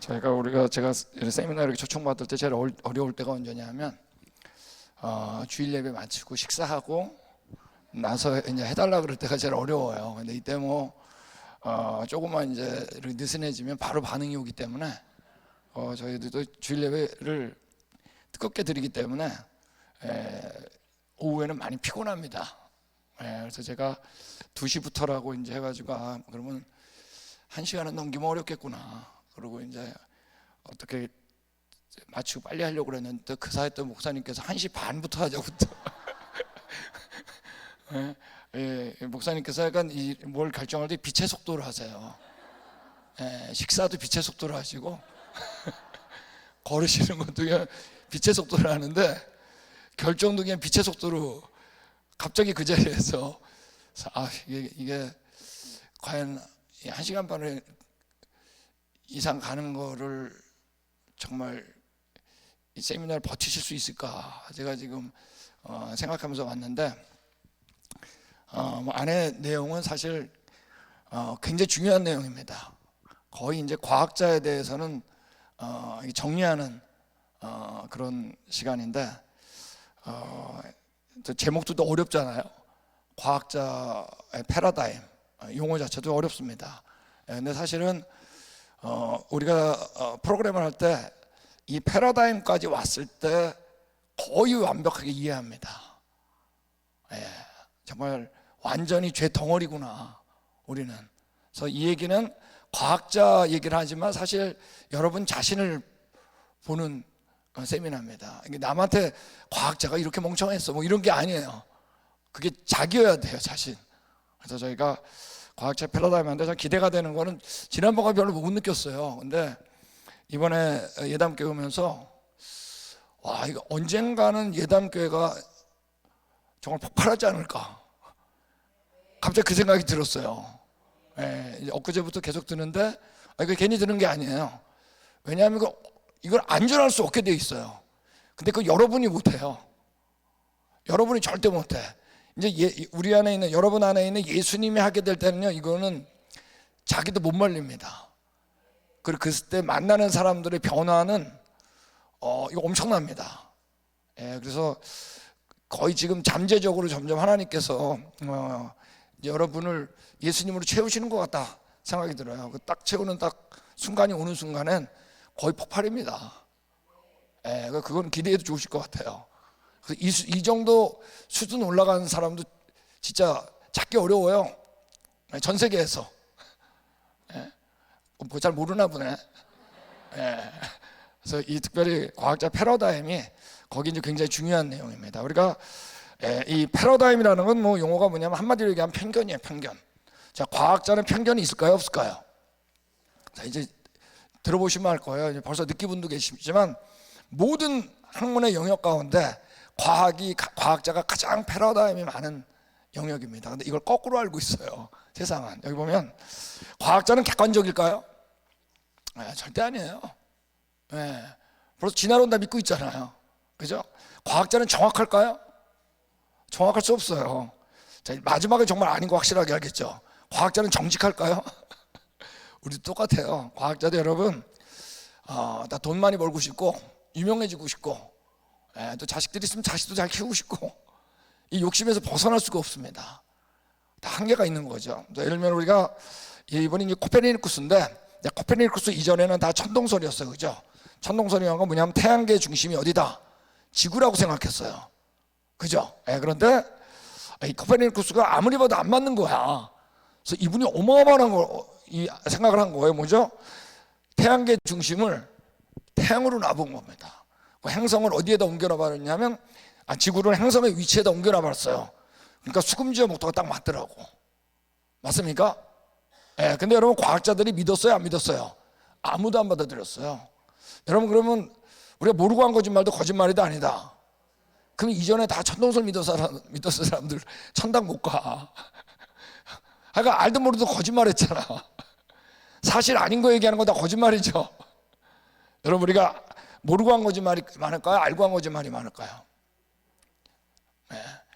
제가 세미나 이렇게 초청받을 때 제일 어려울 때가 언제냐면 주일 예배 마치고 식사하고 나서 이제 해달라 그럴 때가 제일 어려워요. 근데 이때 조금만 이제 이렇게 느슨해지면 바로 반응이 오기 때문에 저희들도 주일 예배를 뜨겁게 드리기 때문에 오후에는 많이 피곤합니다. 그래서 제가 2시부터라고 이제 해가지고 그러면 1시간은 넘기면 어렵겠구나. 그리고 이제 어떻게 마치고 빨리 하려고 그랬는데 그 사이 또 목사님께서 1시 반부터 하자고 목사님께서 약간 뭘 결정할 때 빛의 속도로 하세요. 식사도 빛의 속도로 하시고 걸으시는 것도 그냥 빛의 속도로 하는데 결정도 그냥 빛의 속도로 갑자기 그 자리에서 이게 과연 1시간 반을 이상 가는 거를 정말 이 세미나를 버티실 수 있을까 제가 지금 생각하면서 왔는데 안에 내용은 사실 굉장히 중요한 내용입니다. 거의 이제 과학자에 대해서는 정리하는 그런 시간인데 제목도 어렵잖아요. 과학자의 패러다임 용어 자체도 어렵습니다. 근데 사실은 우리가 프로그램을 할 때 이 패러다임까지 왔을 때 거의 완벽하게 이해합니다. 정말 완전히 죄 덩어리구나 우리는. 그래서 이 얘기는 과학자 얘기를 하지만 사실 여러분 자신을 보는 세미나입니다. 남한테 과학자가 이렇게 멍청했어 뭐 이런 게 아니에요. 그게 자기여야 돼요, 자신. 그래서 저희가 과학자 패러다임인데 참 기대가 되는 거는 지난번에 별로 못 느꼈어요. 근데 이번에 예담교회 오면서 이거 언젠가는 예담교회가 정말 폭발하지 않을까 갑자기 그 생각이 들었어요. 엊그제부터 계속 드는데 이거 괜히 드는 게 아니에요. 왜냐하면 이걸 안전할 수 없게 돼 있어요. 근데 여러분이 못해요. 여러분이 절대 못해. 이제 우리 안에 있는 여러분 안에 있는 예수님이 하게 될 때는요, 이거는 자기도 못 말립니다. 그리고 그때 만나는 사람들의 변화는 이거 엄청납니다. 그래서 거의 지금 잠재적으로 점점 하나님께서 여러분을 예수님으로 채우시는 것 같다 생각이 들어요. 딱 채우는 딱 순간이 오는 순간엔 거의 폭발입니다. 그건 기대해도 좋으실 것 같아요. 이 정도 수준 올라가는 사람도 진짜 찾기 어려워요. 전 세계에서. 잘 모르나 보네. 그래서 이 특별히 과학자 패러다임이 거기 이제 굉장히 중요한 내용입니다. 우리가 이 패러다임이라는 건 용어가 뭐냐면 한마디로 얘기하면 편견이에요, 편견. 자, 과학자는 편견이 있을까요, 없을까요? 자, 이제 들어보시면 알 거예요. 벌써 느낀 분도 계시지만 모든 학문의 영역 가운데 과학자가 가장 패러다임이 많은 영역입니다. 근데 이걸 거꾸로 알고 있어요, 세상은. 여기 보면 과학자는 객관적일까요? 절대 아니에요. 벌써 진화론 다 믿고 있잖아요. 그죠? 과학자는 정확할까요? 정확할 수 없어요. 자, 마지막에 정말 아닌 거 확실하게 알겠죠? 과학자는 정직할까요? 우리도 똑같아요. 과학자도 여러분 다 돈 많이 벌고 싶고 유명해지고 싶고 또 자식들이 있으면 자식도 잘 키우고 싶고 이 욕심에서 벗어날 수가 없습니다. 다 한계가 있는 거죠. 예를 들면 우리가 이번에 코페르니쿠스인데 코페르니쿠스 이전에는 다 천동설이었어요. 그죠? 천동설이란 건 뭐냐면 태양계의 중심이 어디다? 지구라고 생각했어요. 그죠? 그런데 이 코페르니쿠스가 아무리 봐도 안 맞는 거야. 그래서 이분이 어마어마한 생각을 한 거예요. 뭐죠? 태양계 중심을 태양으로 놔본 겁니다. 행성을 어디에다 옮겨놔 버렸냐면 지구를 행성의 위치에다 옮겨놔 버렸어요. 그러니까 수금지와 목토가 딱 맞더라고. 맞습니까? 근데 여러분 과학자들이 믿었어요, 안 믿었어요? 아무도 안 받아들였어요. 여러분 그러면 우리가 모르고 한 거짓말도 거짓말이다 아니다? 그럼 이전에 다 천동설 믿었을 사람들 천당 못 가. 그러니까 알도 모르도 거짓말했잖아. 사실 아닌 거 얘기하는 거 다 거짓말이죠. 여러분 우리가 모르고 한 거짓말이 많을까요? 알고 한 거짓말이 많을까요?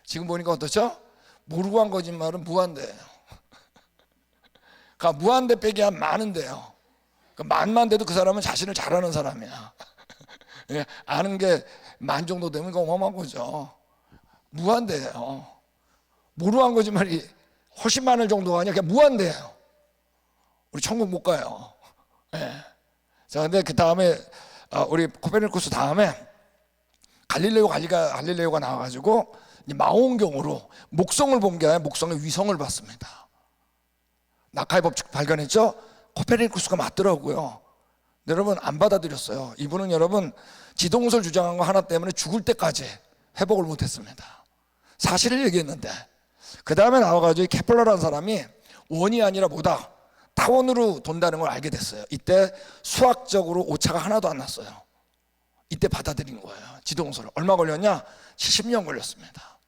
지금 보니까 어떻죠? 모르고 한 거짓말은 무한대예요. 그러니까 무한대 빼기 한 많은데요. 만만 돼도 그 사람은 자신을 잘 아는 사람이야. 아는 게 만 정도 되면 그거 어마어마한 거죠. 무한대예요. 무료한 거지만이 훨씬 많을 정도가 아니라 그냥 무한대예요. 우리 천국 못 가요. 예. 자, 근데 그 다음에 우리 코페르니쿠스 다음에 갈릴레오가 나와가지고 망원경으로 목성을 본 게 아니라 목성의 위성을 봤습니다. 낙하의 법칙 발견했죠? 코페르니쿠스가 맞더라고요. 여러분 안 받아들였어요. 이분은 여러분 지동설 주장한 거 하나 때문에 죽을 때까지 회복을 못했습니다. 사실을 얘기했는데 그 다음에 나와가지고 케플러라는 사람이 원이 아니라 뭐다? 타원으로 돈다는 걸 알게 됐어요. 이때 수학적으로 오차가 하나도 안 났어요. 이때 받아들인 거예요. 지동설을. 얼마 걸렸냐? 70년 걸렸습니다.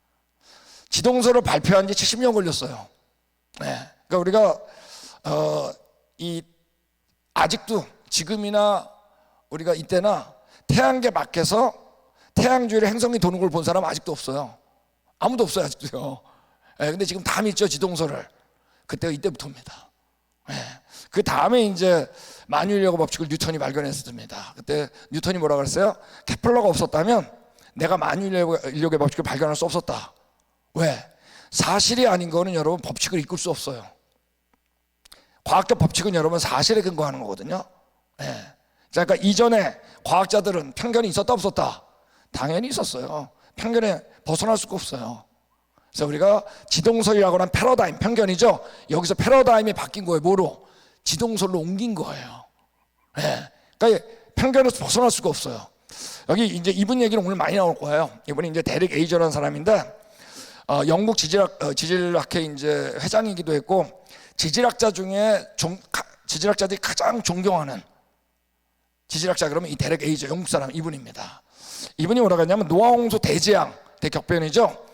지동설을 발표한 지 70년 걸렸어요. 네. 그러니까 우리가 아직도 지금이나 우리가 이때나 태양계 밖에서 태양주위를 행성이 도는 걸 본 사람 아직도 없어요. 아무도 없어요 아직도요. 근데 지금 다 믿죠 지동설을. 그때가 이때부터입니다. 그 다음에 이제 만유인력의 법칙을 뉴턴이 발견했습니다. 그때 뉴턴이 뭐라 그랬어요? 케플러가 없었다면 내가 만유인력의 법칙을 발견할 수 없었다. 왜? 사실이 아닌 거는 여러분 법칙을 이끌 수 없어요. 과학적 법칙은 여러분 사실에 근거하는 거거든요. 그러니까 이전에 과학자들은 편견이 있었다 없었다? 당연히 있었어요. 편견에 벗어날 수가 없어요. 그래서 우리가 지동설이라고 하는 패러다임, 편견이죠. 여기서 패러다임이 바뀐 거예요. 뭐로? 지동설로 옮긴 거예요. 그러니까 편견에서 벗어날 수가 없어요. 여기 이제 이분 얘기는 오늘 많이 나올 거예요. 이분이 이제 데릭 에이저라는 사람인데 영국 지질학회 이제 회장이기도 했고 지질학자 중에 지질학자들이 가장 존경하는 지질학자 그러면 이 데릭 에이저 영국 사람 이분입니다. 이분이 뭐라고 했냐면 노아홍수 대재앙 대격변이죠.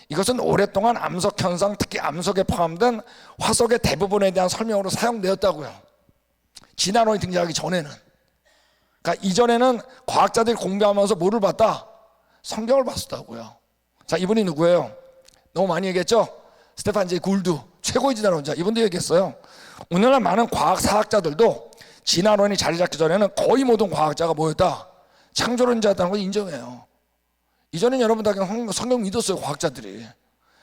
이것은 오랫동안 암석 현상, 특히 암석에 포함된 화석의 대부분에 대한 설명으로 사용되었다고요. 진화론이 등장하기 전에는. 그러니까 이전에는 과학자들이 공부하면서 뭐를 봤다? 성경을 봤었다고요. 자, 이분이 누구예요? 너무 많이 얘기했죠? 스테판 제이 굴드, 최고의 진화론자. 이분도 얘기했어요. 오늘날 많은 과학 사학자들도 진화론이 자리 잡기 전에는 거의 모든 과학자가 뭐였다? 창조론자였다는 걸 인정해요. 이전엔 여러분 다 그냥 성경 믿었어요. 과학자들이.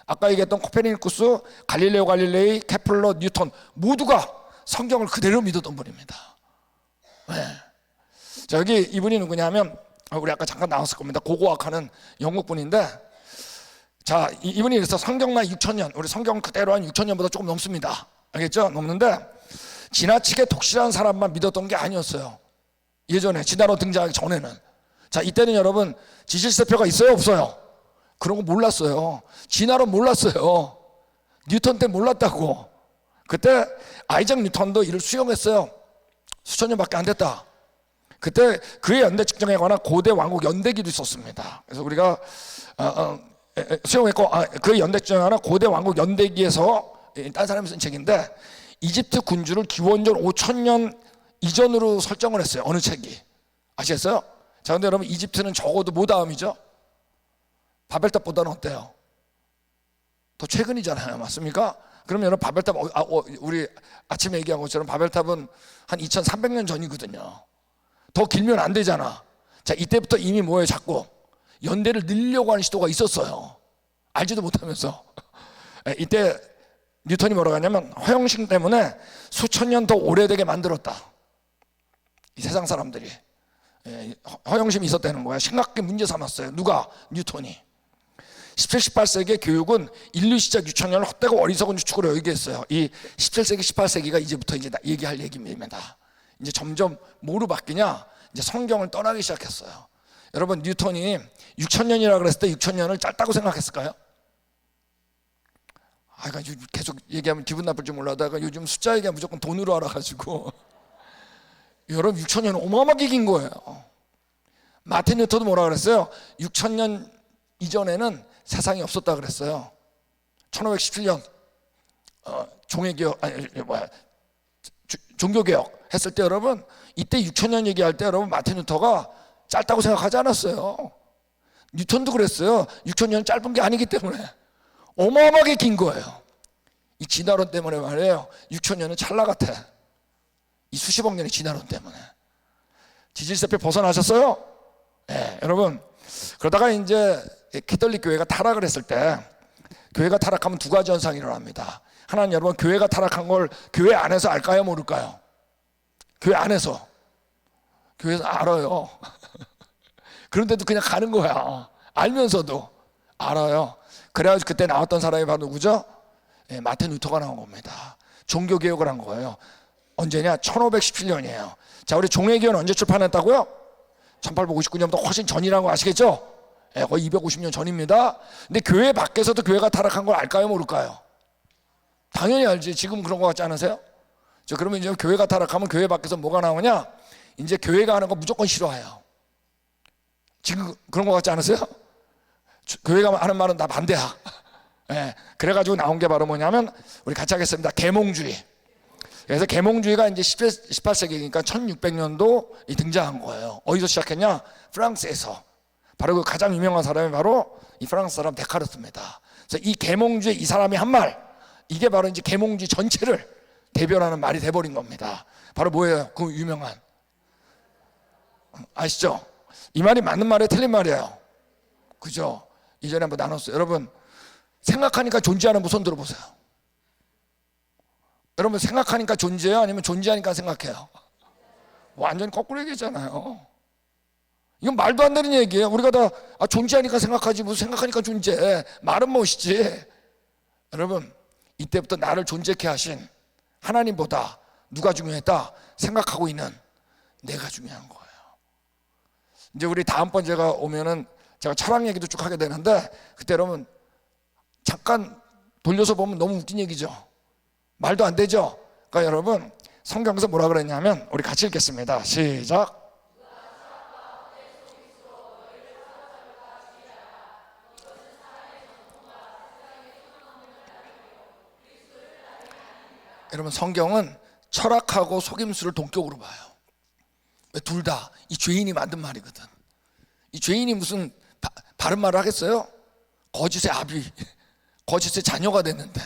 아까 얘기했던 코페르니쿠스, 갈릴레오 갈릴레이, 케플러, 뉴턴 모두가 성경을 그대로 믿었던 분입니다. 자, 여기 이분이 누구냐면 우리 아까 잠깐 나왔을 겁니다. 고고학하는 영국 분인데, 자, 이분이 그래서 성경 나이 6,000년, 우리 성경 그대로 한 6,000년보다 조금 넘습니다. 알겠죠? 넘는데 지나치게 독실한 사람만 믿었던 게 아니었어요. 예전에 진화론 등장하기 전에는. 자, 이때는 여러분 지질세표가 있어요 없어요? 그런 거 몰랐어요. 진화론 몰랐어요. 뉴턴 때 몰랐다고. 그때 아이작 뉴턴도 이를 수용했어요. 수천 년밖에 안 됐다. 그때 그의 연대 측정에 관한 고대 왕국 연대기도 있었습니다. 그래서 우리가 수용했고 그의 연대 측정에 관한 고대 왕국 연대기에서 딴 사람이 쓴 책인데 이집트 군주를 기원전 5,000년 이전으로 설정을 했어요. 어느 책이 아시겠어요? 자, 근데 여러분 이집트는 적어도 뭐 다음이죠? 바벨탑보다는 어때요? 더 최근이잖아요. 맞습니까? 그러면 여러분 바벨탑 우리 아침에 얘기한 것처럼 바벨탑은 한 2300년 전이거든요. 더 길면 안 되잖아. 자, 이때부터 이미 뭐예요? 자꾸 연대를 늘려고 하는 시도가 있었어요. 알지도 못하면서. 이때 뉴턴이 뭐라고 하냐면 허영심 때문에 수천 년 더 오래되게 만들었다. 이 세상 사람들이 허영심이 있었다는 거야. 심각하게 문제 삼았어요. 누가? 뉴턴이. 17, 18세기의 교육은 인류 시작 6,000년을 헛되고 어리석은 추측으로 얘기했어요. 이 17세기, 18세기가 이제부터 이제 얘기할 얘기입니다. 이제 점점 뭐로 바뀌냐? 이제 성경을 떠나기 시작했어요. 여러분 뉴턴이 6,000년이라 그랬을 때 6,000년을 짧다고 생각했을까요? 계속 얘기하면 기분 나쁠 줄 몰라다가 요즘 숫자 얘기하면 무조건 돈으로 알아가지고 여러분 6,000년은 어마어마하게 긴 거예요. 마틴 루터도 뭐라 그랬어요? 6,000년 이전에는 세상이 없었다 그랬어요. 1517년 종교개혁 했을 때 여러분 이때 6,000년 얘기할 때 여러분 마틴 루터가 짧다고 생각하지 않았어요. 뉴턴도 그랬어요. 6,000년은 짧은 게 아니기 때문에 어마어마하게 긴 거예요. 이 진화론 때문에 말이에요. 6,000년은 찰나 같아. 이 수십억 년의 진화론 때문에. 지질세표 벗어나셨어요? 네, 여러분. 그러다가 이제 캐톨릭 교회가 타락을 했을 때, 교회가 타락하면 두 가지 현상이 일어납니다. 하나는 여러분, 교회가 타락한 걸 교회 안에서 알까요, 모를까요? 교회 안에서. 교회에서 알아요. 그런데도 그냥 가는 거야. 알면서도 알아요. 그래가지고 그때 나왔던 사람이 바로 누구죠? 예, 마틴 루터가 나온 겁니다. 종교개혁을 한 거예요. 언제냐? 1517년이에요. 자, 우리 종회기원 언제 출판했다고요? 1859년보다 훨씬 전이라는 거 아시겠죠? 예, 거의 250년 전입니다. 근데 교회 밖에서도 교회가 타락한 걸 알까요, 모를까요? 당연히 알지. 지금 그런 거 같지 않으세요? 그러면 이제 교회가 타락하면 교회 밖에서 뭐가 나오냐? 이제 교회가 하는 거 무조건 싫어해요. 지금 그런 거 같지 않으세요? 교회가 하는 말은 다 반대야. 예, 그래가지고 나온 게 바로 뭐냐면, 우리 같이 하겠습니다. 계몽주의. 그래서 계몽주의가 이제 18세기니까 1600년도 등장한 거예요. 어디서 시작했냐? 프랑스에서. 바로 그 가장 유명한 사람이 바로 이 프랑스 사람 데카르트입니다. 그래서 이 계몽주의 이 사람이 한 말, 이게 바로 이제 계몽주의 전체를 대변하는 말이 돼버린 겁니다. 바로 뭐예요? 그 유명한, 아시죠? 이 말이 맞는 말이에요, 틀린 말이에요? 그죠? 이전에 한번 나눴어요. 여러분, 생각하니까 존재하는 분 손 들어보세요. 여러분, 생각하니까 존재해요? 아니면 존재하니까 생각해요? 완전히 거꾸로 얘기했잖아요. 이건 말도 안 되는 얘기예요. 우리가 다 존재하니까 생각하지, 무슨 생각하니까 존재해. 말은 멋이지. 여러분, 이때부터 나를 존재케 하신 하나님보다 누가 중요했다? 생각하고 있는 내가 중요한 거예요. 이제 우리 다음번 제가 오면은 제가 철학 얘기도 쭉 하게 되는데, 그때 여러분 잠깐 돌려서 보면 너무 웃긴 얘기죠. 말도 안 되죠. 그러니까 여러분, 성경에서 뭐라 그랬냐면, 우리 같이 읽겠습니다. 시작. 여러분, 성경은 철학하고 속임수를 동격으로 봐요. 왜? 둘 다 이 죄인이 만든 말이거든. 이 죄인이 무슨 바른 말을 하겠어요? 거짓의 아비, 거짓의 자녀가 됐는데,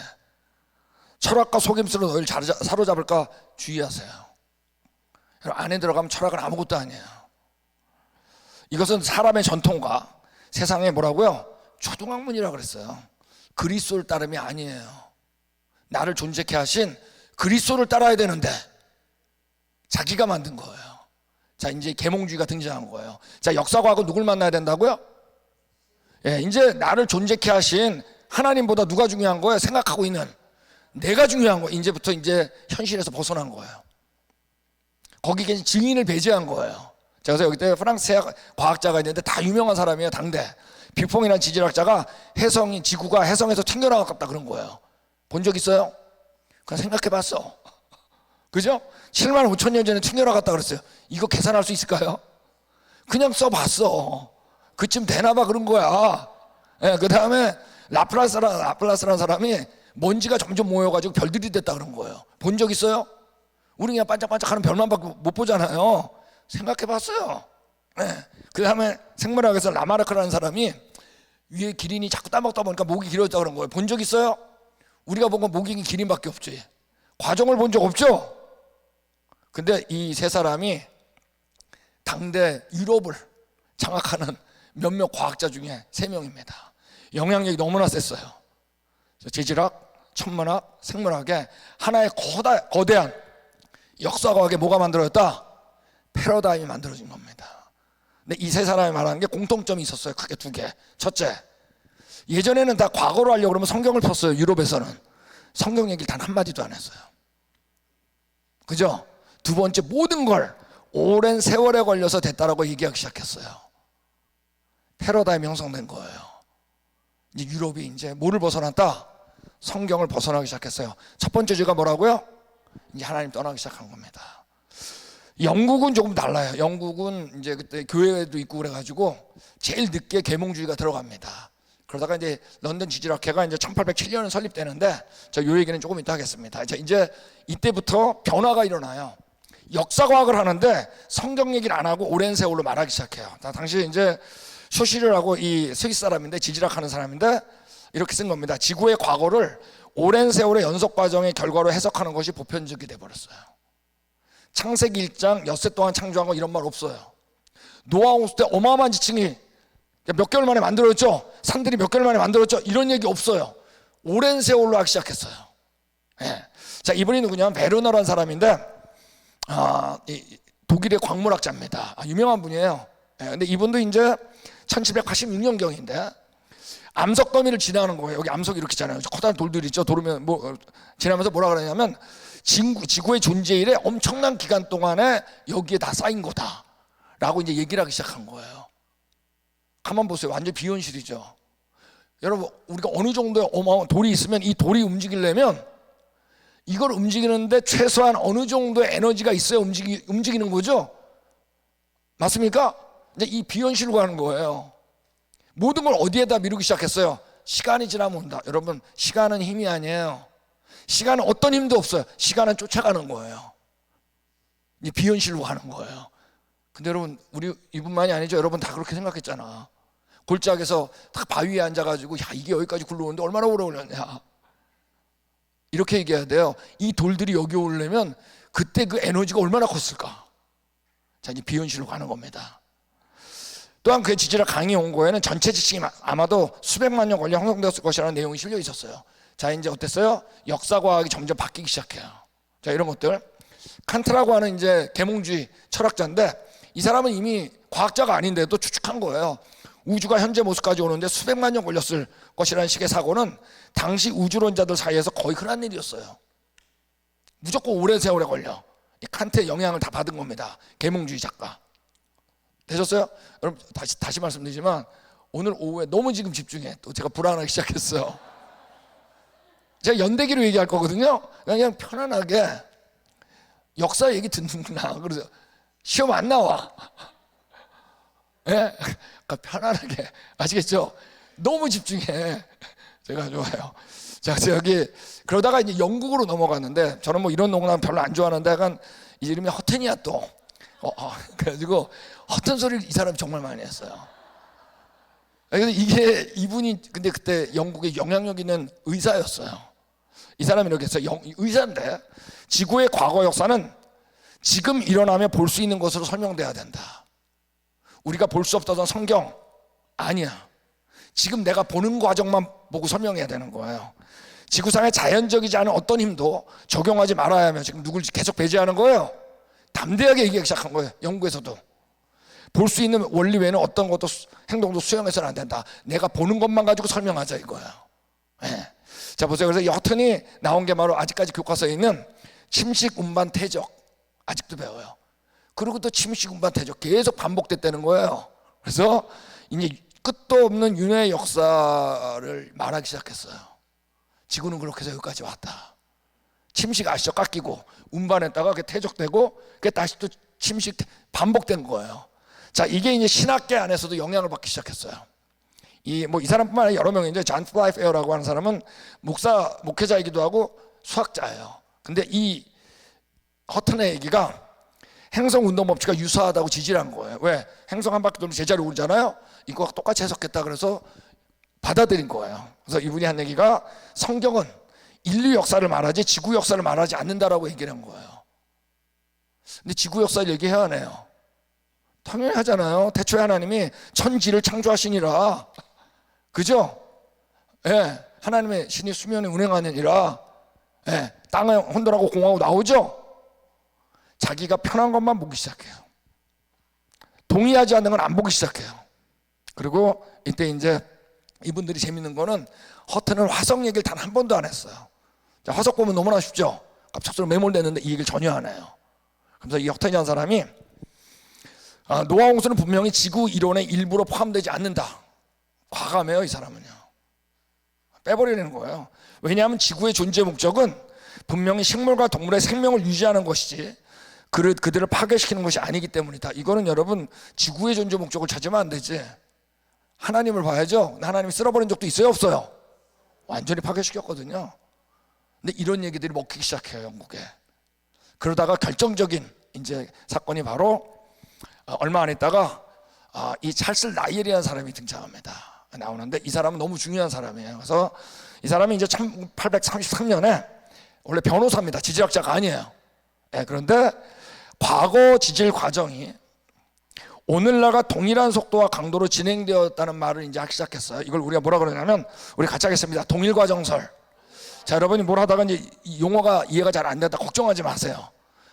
철학과 속임수로 너희를 사로잡을까 주의하세요. 여러분, 안에 들어가면 철학은 아무것도 아니에요. 이것은 사람의 전통과 세상의 뭐라고요? 초등학문이라고 그랬어요. 그리스도를 따름이 아니에요. 나를 존재케 하신 그리스도를 따라야 되는데 자기가 만든 거예요. 자, 이제 계몽주의가 등장한 거예요. 자, 역사과학은 누굴 만나야 된다고요? 예, 이제 나를 존재케 하신 하나님보다 누가 중요한 거예요? 생각하고 있는 내가 중요한 거예요. 이제부터 이제 현실에서 벗어난 거예요. 거기에 증인을 배제한 거예요. 자, 그래서 여기 때 프랑스 과학자가 있는데 다 유명한 사람이에요. 당대 빅퐁이라는 지질학자가 혜성이, 지구가 혜성에서 튕겨나갔다 그런 거예요. 본 적 있어요? 그냥 생각해 봤어. 그죠? 7만 5천 년 전에 튕겨나갔다 그랬어요. 이거 계산할 수 있을까요? 그냥 써봤어. 그쯤 되나봐 그런 거야. 예, 그 다음에 라플라스라는 사람이 먼지가 점점 모여가지고 별들이 됐다 그런 거예요. 본 적 있어요? 우리 그냥 반짝반짝하는 별만밖에 못 보잖아요. 생각해 봤어요. 예, 그 다음에 생물학에서 라마르크라는 사람이 위에 기린이 자꾸 따먹다 보니까 목이 길어졌다 그런 거예요. 본 적 있어요? 우리가 본 건 목이 긴 기린밖에 없지. 과정을 본 적 없죠? 근데 이 세 사람이 당대 유럽을 장악하는 몇몇 과학자 중에 3명입니다. 영향력이 너무나 셌어요. 지질학, 천문학, 생물학에 하나의 거대한 역사과학에 뭐가 만들어졌다? 패러다임이 만들어진 겁니다. 근데 이 세 사람이 말하는 게 공통점이 있었어요. 크게 2개. 첫째, 예전에는 다 과거로 하려고 그러면 성경을 폈어요. 유럽에서는 성경 얘기를 단 한마디도 안 했어요. 그죠? 두 번째, 모든 걸 오랜 세월에 걸려서 됐다라고 얘기하기 시작했어요. 패러다임이 형성된 거예요. 이제 유럽이 이제 뭐를 벗어났다? 성경을 벗어나기 시작했어요. 첫 번째 죄가 뭐라고요? 이제 하나님 떠나기 시작한 겁니다. 영국은 조금 달라요. 영국은 이제 그때 교회도 있고 그래가지고 제일 늦게 계몽주의가 들어갑니다. 그러다가 이제 런던 지질학회가 이제 1807년에 설립되는데, 요 얘기는 조금 이따 하겠습니다. 이제 이때부터 변화가 일어나요. 역사과학을 하는데 성경 얘기를 안 하고 오랜 세월로 말하기 시작해요. 당시 이제 쇼시르라고 이 스위스 사람인데 지질학하는 사람인데 이렇게 쓴 겁니다. 지구의 과거를 오랜 세월의 연속 과정의 결과로 해석하는 것이 보편적이 돼버렸어요. 창세기 1장 엿새 동안 창조한 거 이런 말 없어요. 노아 홍수 때 어마어마한 지층이 몇 개월 만에 만들어졌죠. 산들이 몇 개월 만에 만들어졌죠. 이런 얘기 없어요. 오랜 세월로 하기 시작했어요. 예. 자, 이분이 누구냐면 베르너라는 사람인데 독일의 광물학자입니다. 유명한 분이에요. 예. 근데 이분도 이제 1786년경인데 암석 더미를 지나가는 거예요. 여기 암석이 이렇게 있잖아요. 커다란 돌들이 있죠. 도르면 지나면서 뭐라 그러냐면 지구의 존재 이래 엄청난 기간 동안에 여기에 다 쌓인 거다라고 이제 얘기를 하기 시작한 거예요. 가만 보세요. 완전 비현실이죠. 여러분, 우리가 어느 정도의 어마어마한 돌이 있으면 이 돌이 움직이려면 이걸 움직이는데 최소한 어느 정도의 에너지가 있어야 움직이는 거죠. 맞습니까? 이제 이 비현실로 가는 거예요. 모든 걸 어디에다 미루기 시작했어요? 시간이 지나면 온다. 여러분, 시간은 힘이 아니에요. 시간은 어떤 힘도 없어요. 시간은 쫓아가는 거예요. 이 비현실로 가는 거예요. 근데 여러분, 우리 이분만이 아니죠. 여러분 다 그렇게 생각했잖아. 골짜기에서 딱 바위에 앉아가지고, 야, 이게 여기까지 굴러오는데 얼마나 오래 걸렸냐. 이렇게 얘기해야 돼요. 이 돌들이 여기 오려면 그때 그 에너지가 얼마나 컸을까. 자, 이제 비현실로 가는 겁니다. 또한 그의 지질학 강의 원고에는 전체 지층이 아마도 수백만 년 걸려 형성되었을 것이라는 내용이 실려 있었어요. 자, 이제 어땠어요? 역사과학이 점점 바뀌기 시작해요. 자, 이런 것들. 칸트라고 하는 이제 계몽주의 철학자인데 이 사람은 이미 과학자가 아닌데도 추측한 거예요. 우주가 현재 모습까지 오는데 수백만 년 걸렸을 것이라는 식의 사고는 당시 우주론자들 사이에서 거의 흔한 일이었어요. 무조건 오랜 세월에 걸려. 이 칸트의 영향을 다 받은 겁니다. 계몽주의 작가. 되셨어요? 여러분, 다시 말씀드리지만 오늘 오후에 너무 지금 집중해. 또 제가 불안하기 시작했어요. 제가 연대기로 얘기할 거거든요. 그냥 편안하게 역사 얘기 듣는구나. 그래서 시험 안 나와. 예? 그러니까 편안하게. 아시겠죠? 너무 집중해. 제가 좋아요. 자, 그래서 여기 그러다가 이제 영국으로 넘어갔는데 저는 뭐 이런 농담 별로 안 좋아하는데 약간 이름이 허튼이야 또. 그래가지고 허튼 소리를 이 사람이 정말 많이 했어요. 그래서 이게 이분이 근데 그때 영국에 영향력 있는 의사였어요. 이 사람이 이렇게 했어요. 의사인데 지구의 과거 역사는 지금 일어나며 볼 수 있는 것으로 설명돼야 된다. 우리가 볼 수 없다던 성경 아니야. 지금 내가 보는 과정만 보고 설명해야 되는 거예요. 지구상에 자연적이지 않은 어떤 힘도 적용하지 말아야 하며 지금 누굴 계속 배제하는 거예요. 담대하게 얘기하기 시작한 거예요. 영국에서도. 볼 수 있는 원리 외에는 어떤 것도 행동도 수용해서는 안 된다. 내가 보는 것만 가지고 설명하자 이거예요. 네. 자, 보세요. 그래서 여튼이 나온 게 바로 아직까지 교과서에 있는 침식, 운반, 태적. 아직도 배워요. 그리고 또 침식, 운반, 태적 계속 반복됐다는 거예요. 그래서 이제 끝도 없는 윤회의 역사를 말하기 시작했어요. 지구는 그렇게 해서 여기까지 왔다. 침식 아시죠? 깎이고 운반했다가 그게 태적되고 그게 다시 또 침식 반복된 거예요. 자, 이게 이제 신학계 안에서도 영향을 받기 시작했어요. 이 사람뿐만 아니라 여러 명인데 존 플라이페어라고 하는 사람은 목회자이기도 하고 수학자예요. 근데 이 허튼의 얘기가 행성 운동 법칙과 유사하다고 지지를 한 거예요. 왜? 행성 한 바퀴 돌면 제자리로 오잖아요. 이거와 똑같이 해석했다 그래서 받아들인 거예요. 그래서 이분이 한 얘기가 성경은 인류 역사를 말하지 지구 역사를 말하지 않는다라고 얘기를 한 거예요. 근데 지구 역사를 얘기해야 하네요. 당연히 하잖아요. 태초에 하나님이 천지를 창조하시니라. 그죠? 예. 하나님의 신이 수면에 운행하느니라. 예. 땅에 혼돈하고 공하고 나오죠? 자기가 편한 것만 보기 시작해요. 동의하지 않는 건 안 보기 시작해요. 그리고 이때 이제 이분들이 재밌는 거는 허튼은 화성 얘기를 단 한 번도 안 했어요. 자, 화성 보면 너무나 쉽죠? 갑작스러워 매몰됐는데 이 얘기를 전혀 안 해요. 그래서 이 허튼이라는 사람이 노아 홍수는 분명히 지구 이론의 일부로 포함되지 않는다. 과감해요, 이 사람은요. 빼버리는 거예요. 왜냐하면 지구의 존재 목적은 분명히 식물과 동물의 생명을 유지하는 것이지 그들을 파괴시키는 것이 아니기 때문이다. 이거는 여러분 지구의 존재 목적을 찾으면 안 되지. 하나님을 봐야죠. 하나님이 쓸어버린 적도 있어요, 없어요? 완전히 파괴시켰거든요. 근데 이런 얘기들이 먹히기 시작해요, 영국에. 그러다가 결정적인 이제 사건이 바로 얼마 안 있다가 이 찰스 라이엘이라는 사람이 등장합니다. 나오는데 이 사람은 너무 중요한 사람이에요. 그래서 이 사람이 이제 1833년에 원래 변호사입니다. 지질학자가 아니에요. 네, 그런데 과거 지질 과정이 오늘날과 동일한 속도와 강도로 진행되었다는 말을 이제 하기 시작했어요. 이걸 우리가 뭐라 그러냐면, 우리 같이 하겠습니다. 동일과정설. 자, 여러분이 뭘 하다가 이제 용어가 이해가 잘 안 된다 걱정하지 마세요.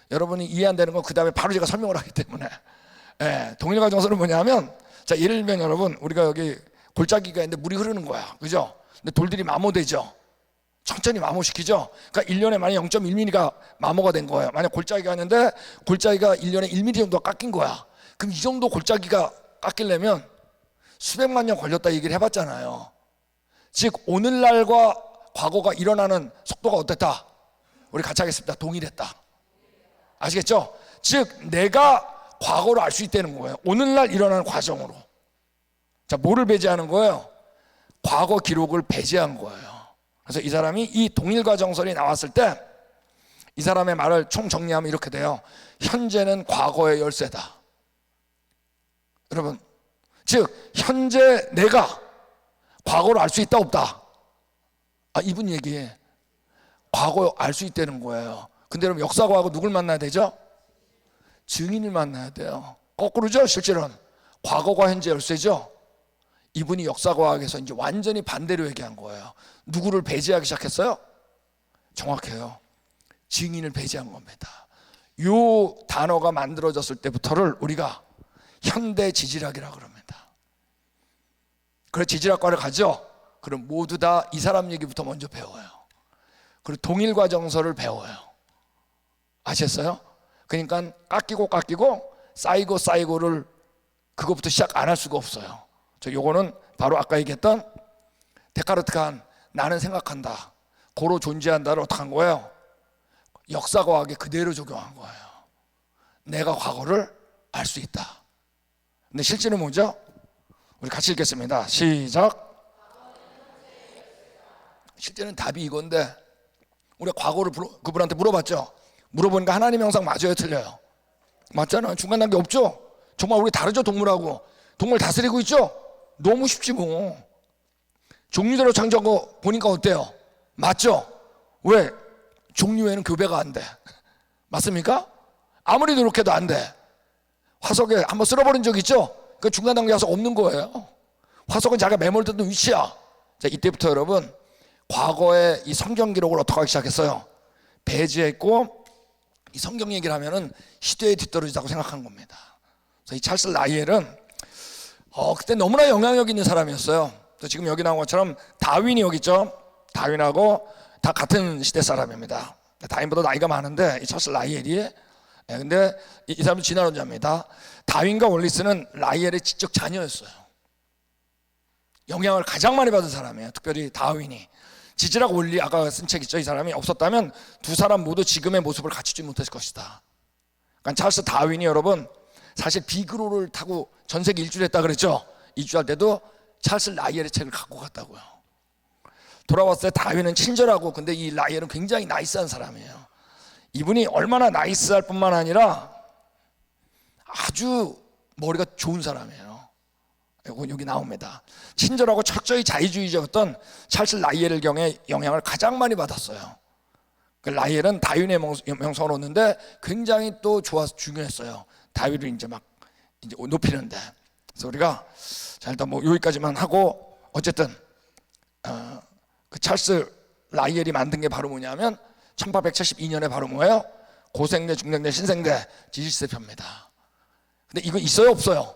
여러분이 이해 안 되는 건 그 다음에 바로 제가 설명을 하기 때문에. 동일과정설은 뭐냐면, 자, 예를 들면 여러분, 우리가 여기 골짜기가 있는데 물이 흐르는 거야, 그죠? 근데 돌들이 마모되죠. 천천히 마모시키죠. 그러니까 1년에 만약 0.1mm가 마모가 된 거예요. 만약 골짜기가 있는데 골짜기가 1년에 1mm 정도가 깎인 거야. 그럼 이 정도 골짜기가 깎이려면 수백만 년 걸렸다 얘기를 해봤잖아요. 즉 오늘날과 과거가 일어나는 속도가 어땠다? 우리 같이 하겠습니다. 동일했다. 아시겠죠? 즉 내가 과거를 알 수 있다는 거예요. 오늘날 일어나는 과정으로. 자, 뭐를 배제하는 거예요? 과거 기록을 배제한 거예요. 그래서 이 사람이 이 동일과정설이 나왔을 때 이 사람의 말을 총 정리하면 이렇게 돼요. 현재는 과거의 열쇠다. 여러분, 즉 현재 내가 과거를 알 수 있다 없다? 이분 얘기에 과거 알 수 있다는 거예요. 근데 여러분, 역사과학은 누굴 만나야 되죠? 증인을 만나야 돼요. 거꾸로죠. 실제로는 과거가 현재 열쇠죠. 이분이 역사과학에서 이제 완전히 반대로 얘기한 거예요. 누구를 배제하기 시작했어요? 정확해요. 증인을 배제한 겁니다. 이 단어가 만들어졌을 때부터를 우리가 현대 지질학이라고 그럽니다. 그래서 지질학과를 가죠. 그럼 모두 다 이 사람 얘기부터 먼저 배워요. 그리고 동일과정설을 배워요. 아셨어요? 그러니까 깎이고 쌓이고를 그것부터 시작 안 할 수가 없어요. 요거는 바로 아까 얘기했던 데카르트가 한 나는 생각한다, 고로 존재한다를 어떻게 한 거예요? 역사과학에 그대로 적용한 거예요. 내가 과거를 알 수 있다. 근데 실제는 뭐죠? 우리 같이 읽겠습니다. 시작. 실제는 답이 이건데 우리가 과거를 그분한테 물어봤죠. 물어보니까 하나님의 형상 맞아요, 틀려요? 맞잖아요. 중간 단계 없죠. 정말 우리 다르죠, 동물하고. 동물 다스리고 있죠. 너무 쉽지 뭐. 종류대로 창조한 거 보니까 어때요? 맞죠? 왜? 종류에는 교배가 안 돼. 맞습니까? 아무리 노력해도 안 돼. 화석에 한번 쓸어버린 적 있죠? 그 중간 단계 화석 없는 거예요. 화석은 자기가 매몰되던 위치야. 자, 이때부터 여러분 과거의 이 성경 기록을 어떻게 하기 시작했어요? 배제했고 이 성경 얘기를 하면은 시대에 뒤떨어지다고 생각한 겁니다. 그래서 이 찰스 라이엘은 그때 너무나 영향력 있는 사람이었어요. 지금 여기 나온 것처럼 다윈이 여기 있죠. 다윈하고 다 같은 시대 사람입니다. 다윈보다 나이가 많은데 이 찰스 라이엘이, 근데 이 사람은 진화론자입니다. 다윈과 월리스는 라이엘의 직접 자녀였어요. 영향을 가장 많이 받은 사람이에요. 특별히 다윈이. 지질학 원리 아까 쓴 책 있죠. 이 사람이 없었다면 두 사람 모두 지금의 모습을 갖추지 못했을 것이다. 그러니까 찰스 다윈이 여러분 사실 비그로를 타고 전 세계 일주를 했다 그랬죠. 일주할 때도 찰스 라이엘의 책을 갖고 갔다고요. 돌아왔을 때 다윈은 친절하고, 근데 이 라이엘은 굉장히 나이스한 사람이에요. 이분이 얼마나 나이스할 뿐만 아니라 아주 머리가 좋은 사람이에요. 여기 나옵니다. 친절하고 철저히 자유주의자였던 찰스 라이엘을 경에 영향을 가장 많이 받았어요. 그 라이엘은 다윈의 명성을 얻는데 굉장히 또 좋아서 중요했어요. 다윗을 이제 높이는데. 그래서 우리가 자, 일단 뭐 여기까지만 하고, 어쨌든 그 찰스 라이엘이 만든 게 바로 뭐냐면 1872년에 바로 뭐예요? 고생대, 중생대, 신생대 지질세표입니다. 근데 이거 있어요, 없어요?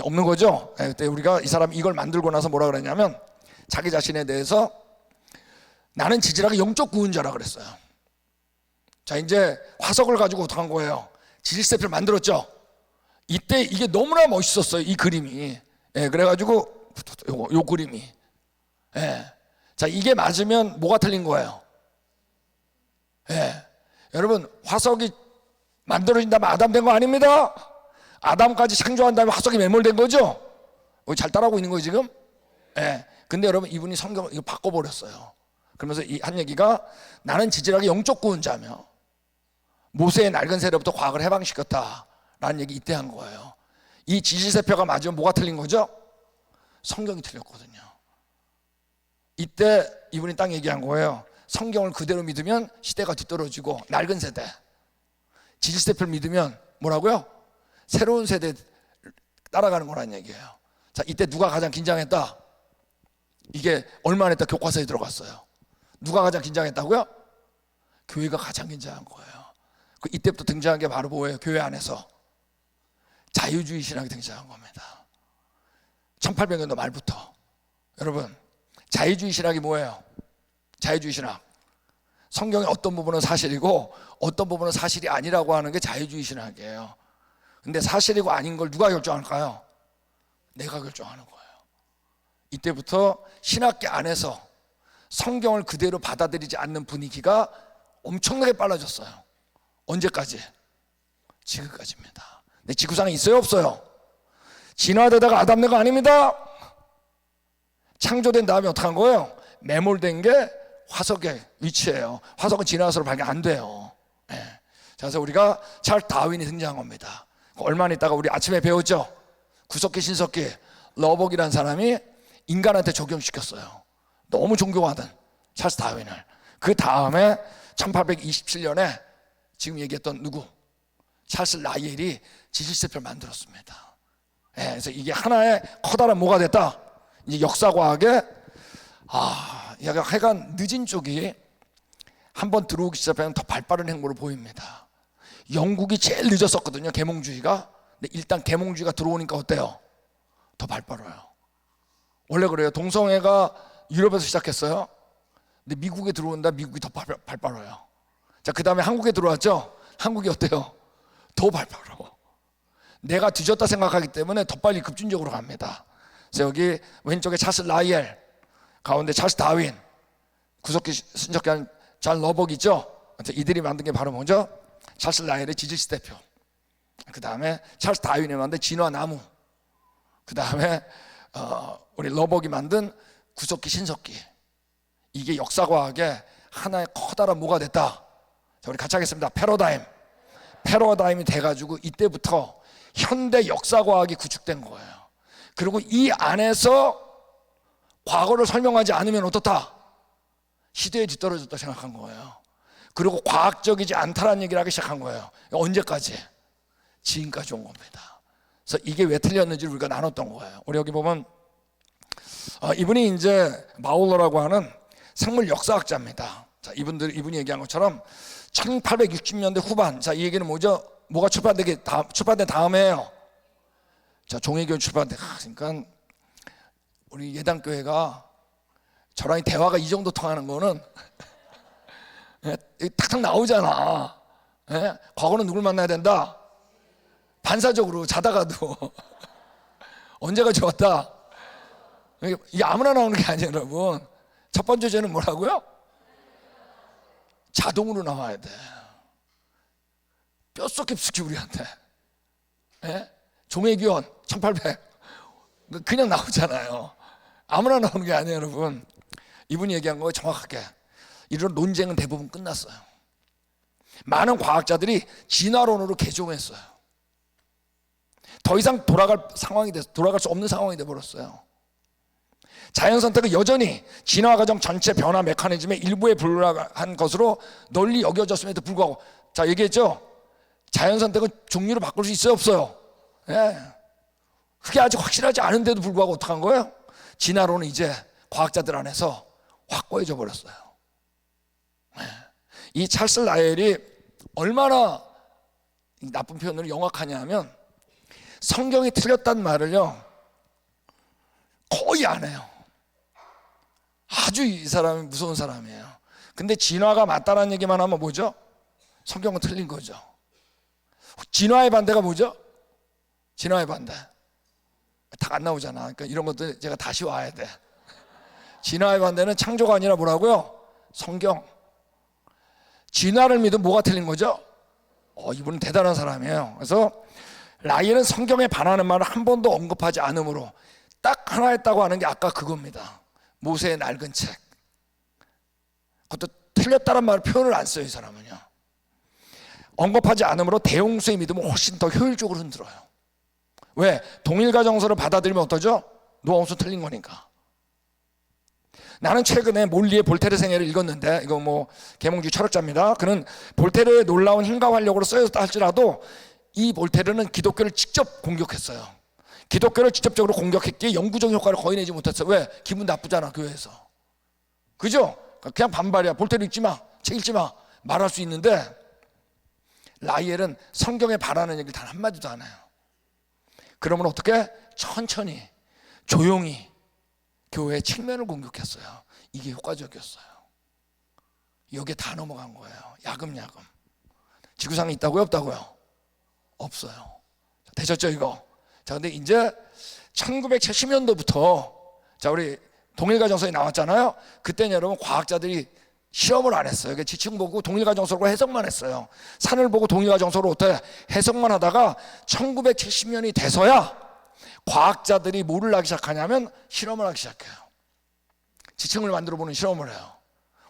없는 거죠. 그때 우리가 이 사람이 이걸 만들고 나서 뭐라 그랬냐면 자기 자신에 대해서 나는 지질학의 영적 구원자라 그랬어요. 자, 이제 화석을 가지고 어떡한 거예요? 지질세표를 만들었죠. 이때 이게 너무나 멋있었어요, 이 그림이. 그래가지고 요 그림이. 자, 이게 맞으면 뭐가 틀린 거예요? 여러분, 화석이 만들어진다면 아담 된 거 아닙니다. 아담까지 창조한 다음에 화석이 매몰된 거죠. 잘 따라하고 있는 거예요 지금? 근데 여러분 이분이 성경을 이거 바꿔버렸어요. 그러면서 이 한 얘기가 나는 지질학의 영적 구원자며 모세의 낡은 세례부터 과학을 해방시켰다라는 얘기 이때 한 거예요. 이 지질세표가 맞으면 뭐가 틀린 거죠? 성경이 틀렸거든요. 이때 이분이 딱 얘기한 거예요. 성경을 그대로 믿으면 시대가 뒤떨어지고 낡은 세대, 지지세표를 믿으면 뭐라고요? 새로운 세대 따라가는 거란 얘기예요. 자, 이때 누가 가장 긴장했다? 이게 얼마 안 있다 교과서에 들어갔어요. 누가 가장 긴장했다고요? 교회가 가장 긴장한 거예요. 이때부터 등장한 게 바로 뭐예요? 교회 안에서 자유주의 신학이 등장한 겁니다. 1800년도 말부터. 여러분, 자유주의 신학이 뭐예요? 자유주의 신학, 성경의 어떤 부분은 사실이고 어떤 부분은 사실이 아니라고 하는 게 자유주의 신학이에요. 근데 사실이고 아닌 걸 누가 결정할까요? 내가 결정하는 거예요. 이때부터 신학계 안에서 성경을 그대로 받아들이지 않는 분위기가 엄청나게 빨라졌어요. 언제까지? 지금까지입니다. 근데 지구상에 있어요, 없어요? 진화되다가 아담된 거 아닙니다. 창조된 다음에 어떻게 한 거예요? 매몰된 게 화석의 위치예요. 화석은 진화해서 발견 안 돼요. 네. 그래서 우리가 찰스 다윈이 등장한 겁니다. 얼마 있다가 우리 아침에 배웠죠? 구석기 신석기 러벅이라는 사람이 인간한테 적용시켰어요. 너무 존경하던 찰스 다윈을. 그 다음에 1827년에 지금 얘기했던 누구? 찰스 라이엘이 지질세표를 만들었습니다. 네, 그래서 이게 하나의 커다란 뭐가 됐다? 이제 역사과학에 약간 늦은 쪽이 한번 들어오기 시작하면 더 발빠른 행보를 보입니다. 영국이 제일 늦었었거든요, 계몽주의가. 근데 일단 계몽주의가 들어오니까 어때요? 더 발빠르요. 원래 그래요. 동성애가 유럽에서 시작했어요. 근데 미국에 들어온다, 미국이 더 발빠르요. 자, 그 다음에 한국에 들어왔죠. 한국이 어때요? 더 발빠르고. 내가 뒤졌다 생각하기 때문에 더 빨리 급진적으로 갑니다. 그래서 여기 왼쪽에 찰스 라이엘, 가운데 찰스 다윈, 구석기 신석기한 존 러벅 있죠. 이들이 만든 게 바로 뭐죠? 찰스 라이엘의 지질시대표, 그 다음에 찰스 다윈이 만든 진화나무, 그 다음에 우리 러벅이 만든 구석기 신석기. 이게 역사과학의 하나의 커다란 뭐가 됐다. 자, 우리 같이 하겠습니다. 패러다임이 돼가지고 이때부터 현대 역사과학이 구축된 거예요. 그리고 이 안에서 과거를 설명하지 않으면 어떻다? 시대에 뒤떨어졌다 생각한 거예요. 그리고 과학적이지 않다라는 얘기를 하기 시작한 거예요. 언제까지? 지금까지 온 겁니다. 그래서 이게 왜 틀렸는지 우리가 나눴던 거예요. 우리 여기 보면 이분이 이제 마울러라고 하는 생물 역사학자입니다. 자, 이분이 얘기한 것처럼 1860년대 후반. 자, 이 얘기는 뭐죠? 뭐가 출판된 다음에요. 자, 종회교회 출판된. 그러니까 우리 예당교회가 저랑 대화가 이 정도 통하는 거는 탁탁 나오잖아. 예? 과거는 누굴 만나야 된다? 반사적으로 자다가도 언제가 좋았다? 이게 아무나 나오는 게 아니에요, 여러분. 첫 번째 죄는 뭐라고요? 자동으로 나와야 돼. 뼛속 깊숙이 우리한테. 예? 종회기원 1800 그냥 나오잖아요. 아무나 나오는 게 아니에요, 여러분. 이분이 얘기한 거 정확하게. 이런 논쟁은 대부분 끝났어요. 많은 과학자들이 진화론으로 개종했어요. 더 이상 돌아갈 수 없는 상황이 돼버렸어요. 자연선택은 여전히 진화 과정 전체 변화 메커니즘의 일부에 불과한 것으로 널리 여겨졌음에도 불구하고, 자, 얘기했죠? 자연선택은 종류를 바꿀 수 있어요, 없어요? 예. 그게 아직 확실하지 않은데도 불구하고 어떡한 거예요? 진화론은 이제 과학자들 안에서 확고해져 버렸어요. 예. 이 찰스 라이엘이 얼마나 나쁜 표현으로 영악하냐 하면 성경이 틀렸단 말을요 거의 안 해요. 아주 이 사람이 무서운 사람이에요. 근데 진화가 맞다는 얘기만 하면 뭐죠? 성경은 틀린 거죠. 진화의 반대가 뭐죠? 진화의 반대 다 안 나오잖아. 그러니까 이런 것들 제가 다시 와야 돼. 진화의 반대는 창조가 아니라 뭐라고요? 성경. 진화를 믿으면 뭐가 틀린 거죠? 이분은 대단한 사람이에요. 그래서 라이엘은 성경에 반하는 말을 한 번도 언급하지 않으므로 딱 하나 했다고 하는 게 아까 그겁니다. 모세의 낡은 책. 그것도 틀렸다는 말을 표현을 안 써요, 이 사람은요. 언급하지 않으므로 대홍수의 믿음은 훨씬 더 효율적으로 흔들어요. 왜? 동일가 정서를 받아들이면 어떠죠? 노홍수 틀린 거니까. 나는 최근에 몰리의 볼테르 생애를 읽었는데, 이거 뭐 계몽주의 철학자입니다. 그는 볼테르의 놀라운 힘과 활력으로 쓰여졌다 할지라도 이 볼테르는 기독교를 직접 공격했어요. 기독교를 직접적으로 공격했기에 영구적 효과를 거의 내지 못했어요. 왜? 기분 나쁘잖아, 교회에서. 그죠? 그냥 반발이야. 볼테르 읽지 마, 책 읽지 마 말할 수 있는데, 라이엘은 성경에 바라는 얘기를 단 한마디도 안 해요. 그러면 어떻게? 천천히 조용히 교회의 측면을 공격했어요. 이게 효과적이었어요. 여기에 다 넘어간 거예요. 야금야금. 지구상에 있다고요? 없다고요? 없어요. 되셨죠 이거? 자, 근데 이제 1970년도부터 자, 우리 동일가정서에 나왔잖아요. 그때는 여러분 과학자들이 실험을 안 했어요. 지층 보고 동일가정서로 해석만 했어요. 산을 보고 동일가정서로 어떻게 해석만 하다가 1970년이 돼서야 과학자들이 뭐를 하기 시작하냐면 실험을 하기 시작해요. 지층을 만들어 보는 실험을 해요.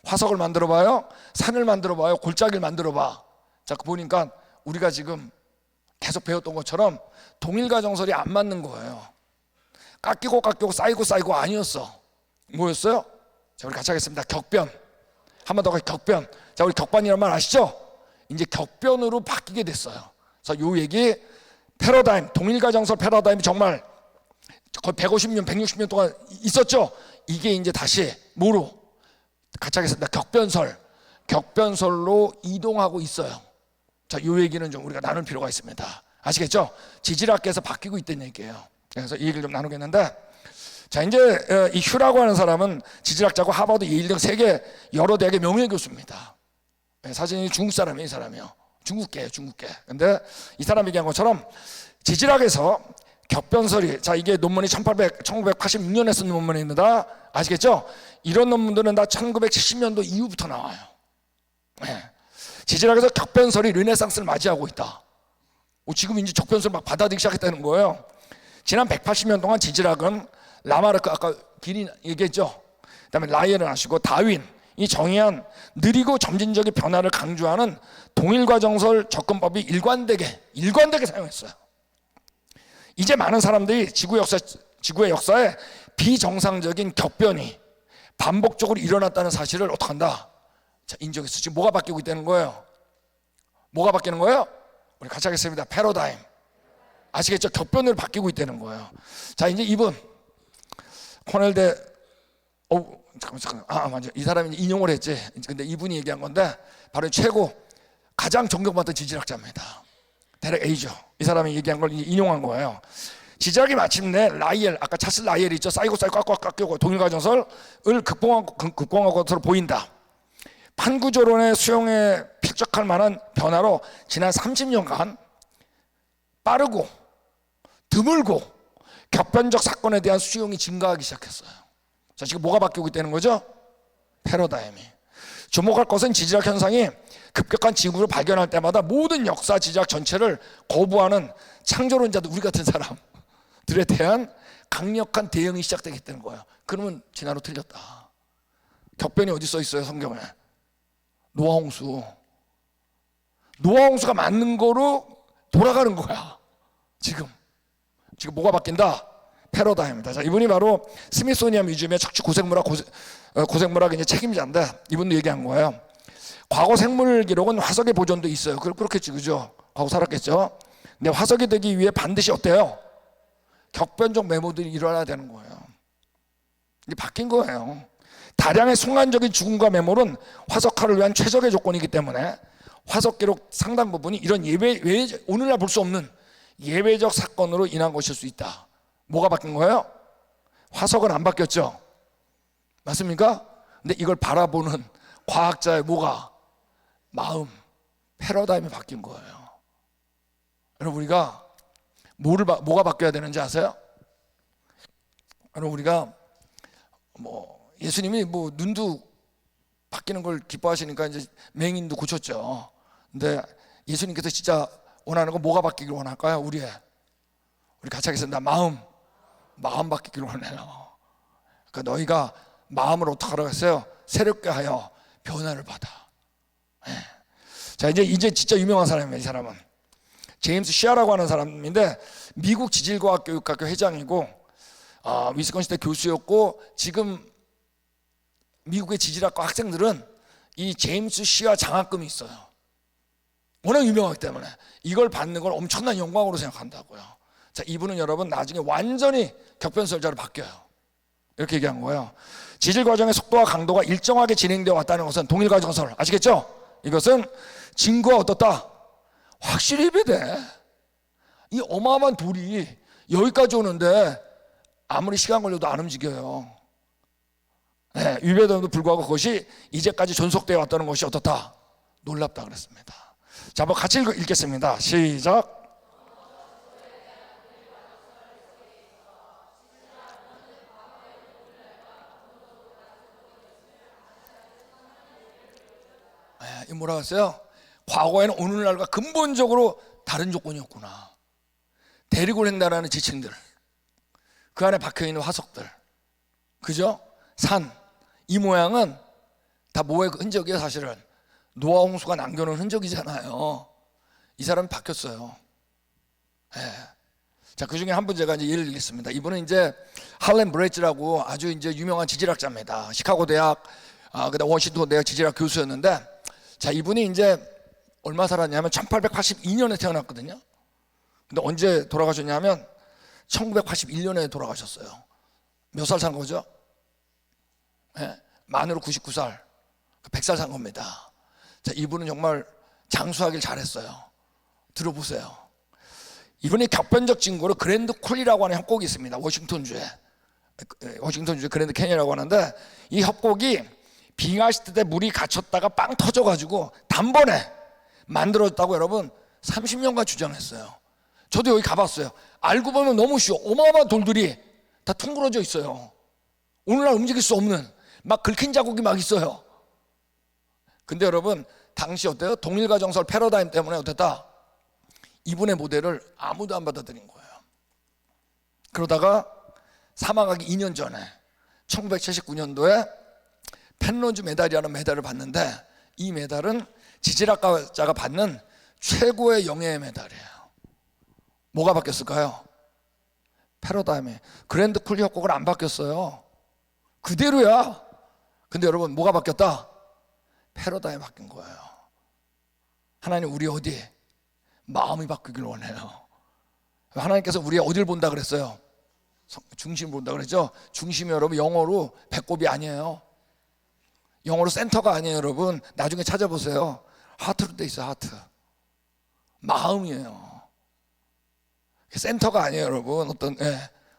화석을 만들어 봐요. 산을 만들어 봐요. 골짜기를 만들어 봐. 자, 보니까 우리가 지금 계속 배웠던 것처럼 동일가정설이 안 맞는 거예요. 깎이고 쌓이고 아니었어. 뭐였어요? 자, 우리 같이 하겠습니다. 격변. 한 번 더 격변. 자, 우리 격반이라는 말 아시죠? 이제 격변으로 바뀌게 됐어요. 그래서 요 얘기 패러다임, 동일가정설 패러다임이 정말 거의 150년, 160년 동안 있었죠. 이게 이제 다시 뭐로? 같이 하겠습니다. 격변설로 이동하고 있어요. 자, 요 얘기는 좀 우리가 나눌 필요가 있습니다. 아시겠죠? 지질학계에서 바뀌고 있다는 얘기예요. 그래서 이 얘기를 좀 나누겠는데, 자, 이제 이 휴라고 하는 사람은 지질학자고 하버드, 예일 등 세계 여러 대학의 명예교수입니다. 사진이 중국 사람이에요, 이 사람이요. 중국계예요, 중국계. 근데 이 사람이 얘기한 것처럼 지질학에서 격변설이, 자, 이게 논문이 1986년에 쓴 논문입니다. 아시겠죠? 이런 논문들은 다 1970년도 이후부터 나와요. 네. 지질학에서 격변설이 르네상스를 맞이하고 있다. 지금 이제 격변설 막 받아들이기 시작했다는 거예요. 지난 180년 동안 지질학은 라마르크, 아까 길이 얘기했죠. 그다음에 라이엘을 하시고 다윈이 정의한 느리고 점진적인 변화를 강조하는 동일과정설 접근법이 일관되게 사용했어요. 이제 많은 사람들이 지구의 역사에 비정상적인 격변이 반복적으로 일어났다는 사실을 어떻게 한다? 자, 인정했어. 지금 뭐가 바뀌고 있다는 거예요? 뭐가 바뀌는 거예요? 우리 같이 하겠습니다. 패러다임. 아시겠죠? 격변으로 바뀌고 있다는 거예요. 자, 이제 이분 코넬대 잠깐만. 맞아. 이 사람이 인용을 했지. 근데 이분이 얘기한 건데 바로 최고 가장 존경받던 지질학자입니다. 데렉 에이저. 이 사람이 얘기한 걸 인용한 거예요. 지질학이 마침내 라이엘, 아까 찰스 라이엘이 있죠. 쌓이고 꽉꽉 깎이고 동일가정설을 극복한 것으로 보인다. 판구조론의 수용에 필적할 만한 변화로 지난 30년간 빠르고 드물고 격변적 사건에 대한 수용이 증가하기 시작했어요. 자, 지금 뭐가 바뀌고 있다는 거죠? 패러다임이. 주목할 것은 지질학 현상이 급격한 징후를 발견할 때마다 모든 역사 지질학 전체를 거부하는 창조론자들, 우리 같은 사람들에 대한 강력한 대응이 시작되겠다는 거예요. 그러면 진화로 틀렸다. 격변이 어디 써 있어요, 성경에? 노아홍수가 맞는 거로 돌아가는 거야. 지금 뭐가 바뀐다? 패러다임입니다. 자, 이분이 바로 스미소니안 뮤지엄의 척추 고생물학 이제 책임자인데 이분도 얘기한 거예요. 과거 생물 기록은 화석의 보존도 있어요. 그렇겠지, 그죠? 과거 살았겠죠. 근데 화석이 되기 위해 반드시 어때요? 격변적 메모들이 일어나야 되는 거예요. 이게 바뀐 거예요. 다량의 순간적인 죽음과 메모는 화석화를 위한 최적의 조건이기 때문에 화석 기록 상당 부분이 이런 오늘날 볼 수 없는 예외적 사건으로 인한 것일 수 있다. 뭐가 바뀐 거예요? 화석은 안 바뀌었죠. 맞습니까? 근데 이걸 바라보는 과학자의 마음, 패러다임이 바뀐 거예요. 여러분, 우리가 뭐가 바뀌어야 되는지 아세요? 여러분, 우리가 예수님이 눈도 바뀌는 걸 기뻐하시니까 이제 맹인도 고쳤죠. 근데 예수님께서 진짜 원하는 건 뭐가 바뀌기를 원할까요? 우리 같이 하겠습니다. 마음 바뀌기를 원해요. 그러니까 너희가 마음을 어떻게 하라고 했어요? 새롭게 하여 변화를 받아. 네. 자, 이제 진짜 유명한 사람이에요. 이 사람은 제임스 시아라고 하는 사람인데 미국 지질과학 교육학교 회장이고 위스콘신대 교수였고 지금 미국의 지질학과 학생들은 이 제임스 시와 장학금이 있어요. 워낙 유명하기 때문에 이걸 받는 걸 엄청난 영광으로 생각한다고요. 자, 이분은 여러분 나중에 완전히 격변설자로 바뀌어요. 이렇게 얘기한 거예요. 지질 과정의 속도와 강도가 일정하게 진행되어 왔다는 것은 동일과정설 아시겠죠? 이것은 징후가 어떻다? 확실히 배대. 이 어마어마한 돌이 여기까지 오는데 아무리 시간 걸려도 안 움직여요. 네, 위배됨에도 불구하고 그것이 이제까지 존속되어 왔다는 것이 어떻다? 놀랍다 그랬습니다. 자, 한번 같이 읽겠습니다. 시작. 이 뭐라고 했어요? 과거에는 오늘날과 근본적으로 다른 조건이었구나. 대륙을 횡단하는 지층들, 그 안에 박혀있는 화석들, 그죠? 산, 이 모양은 다 뭐의 흔적이에요? 사실은 노아 홍수가 남겨놓은 흔적이잖아요. 이 사람이 바뀌었어요. 네. 자, 그 중에 한 분 제가 이제 예를 들겠습니다. 이분은 이제 할렘 브레이츠라고 아주 이제 유명한 지질학자입니다. 시카고 대학, 그다음 워싱턴 대학 지질학 교수였는데, 자, 이분이 이제 얼마 살았냐면 1882년에 태어났거든요. 근데 언제 돌아가셨냐면 1981년에 돌아가셨어요. 몇 살 산 거죠? 네, 만으로 99살, 100살 산 겁니다. 자, 이분은 정말 장수하길 잘했어요. 들어보세요. 이분이 격변적 징후로 그랜드 쿨리라고 하는 협곡이 있습니다. 워싱턴주에 그랜드 캐니언이라고 하는데, 이 협곡이 빙하 시대 때 물이 갇혔다가 빵 터져가지고 단번에 만들어졌다고 여러분 30년간 주장했어요. 저도 여기 가봤어요. 알고 보면 너무 쉬워. 어마어마한 돌들이 다 둥그러져 있어요. 오늘날 움직일 수 없는 막 긁힌 자국이 막 있어요. 근데 여러분 당시 어때요? 동일과정설 패러다임 때문에 어땠다? 이분의 모델을 아무도 안 받아들인 거예요. 그러다가 사망하기 2년 전에 1979년도에 펜로즈 메달이라는 메달을 받는데, 이 메달은 지질학자가 받는 최고의 영예의 메달이에요. 뭐가 바뀌었을까요? 패러다임이. 그랜드 쿨리 협곡은 안 바뀌었어요. 그대로야. 근데 여러분 뭐가 바뀌었다? 패러다임이 바뀐 거예요. 하나님 우리 어디? 마음이 바뀌길 원해요. 하나님께서 우리 어딜 본다 그랬어요? 중심 본다 그랬죠? 중심이 여러분 영어로 배꼽이 아니에요. 영어로 센터가 아니에요. 여러분 나중에 찾아보세요. 하트로 돼 있어요. 하트. 마음이에요. 센터가 아니에요. 여러분 어떤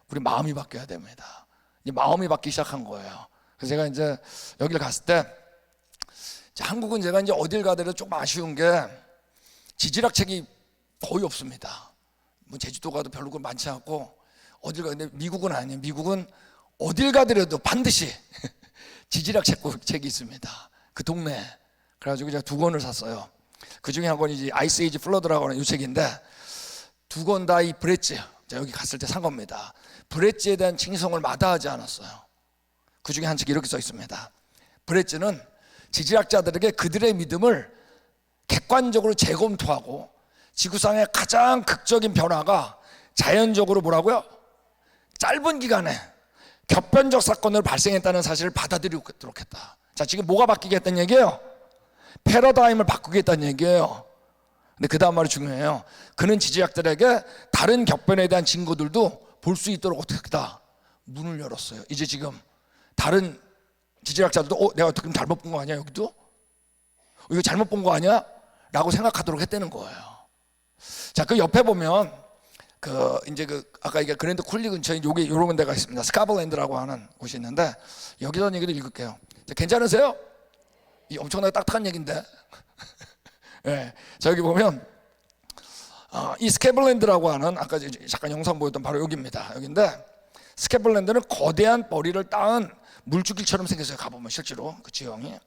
우리 마음이 바뀌어야 됩니다. 이제 마음이 바뀌기 시작한 거예요. 그래서 제가 이제 여기를 갔을 때, 한국은 제가 이제 어딜 가더라도 좀 아쉬운 게 지질학 책이 거의 없습니다. 뭐 제주도 가도 별로 많지 않고, 어딜 가는데 미국은 아니에요. 미국은 어딜 가더라도 반드시 지질학 책이 있습니다. 그 동네에. 그래가지고 제가 2권을 샀어요. 그 중에 한 권이 아이스 에이지 플러드라고 하는 이 책인데, 2권 다 이 브레츠, 제가 여기 갔을 때 산 겁니다. 브레츠에 대한 칭송을 마다하지 않았어요. 그 중에 한 책이 이렇게 써 있습니다. 브레츠는 지질학자들에게 그들의 믿음을 객관적으로 재검토하고 지구상의 가장 극적인 변화가 자연적으로 뭐라고요? 짧은 기간에 격변적 사건으로 발생했다는 사실을 받아들이도록 했다. 자, 지금 뭐가 바뀌겠다는 얘기예요? 패러다임을 바꾸겠다는 얘기예요. 근데 그 다음 말이 중요해요. 그는 지질학자들에게 다른 격변에 대한 증거들도 볼 수 있도록 어떻게 했다? 문을 열었어요. 이제 지금 다른 지질학자들도 내가 어떻게 잘못 본 거 아니야? 여기도? 이거 잘못 본 거 아니야? 라고 생각하도록 했다는 거예요. 자, 그 옆에 보면 아까 이게 그랜드 쿨리 근처에 여기 요런 데가 있습니다. 스카블랜드라고 하는 곳이 있는데, 여기서 얘기를 읽을게요. 자, 괜찮으세요? 이 엄청나게 딱딱한 얘기인데. 네. 자, 여기 보면 이 스캐블랜드라고 하는, 아까 잠깐 영상 보였던 바로 여기입니다. 여기인데, 스캐블랜드는 거대한 머리를 따은 물줄기처럼 생겼어요. 가보면 실제로 그 지형이.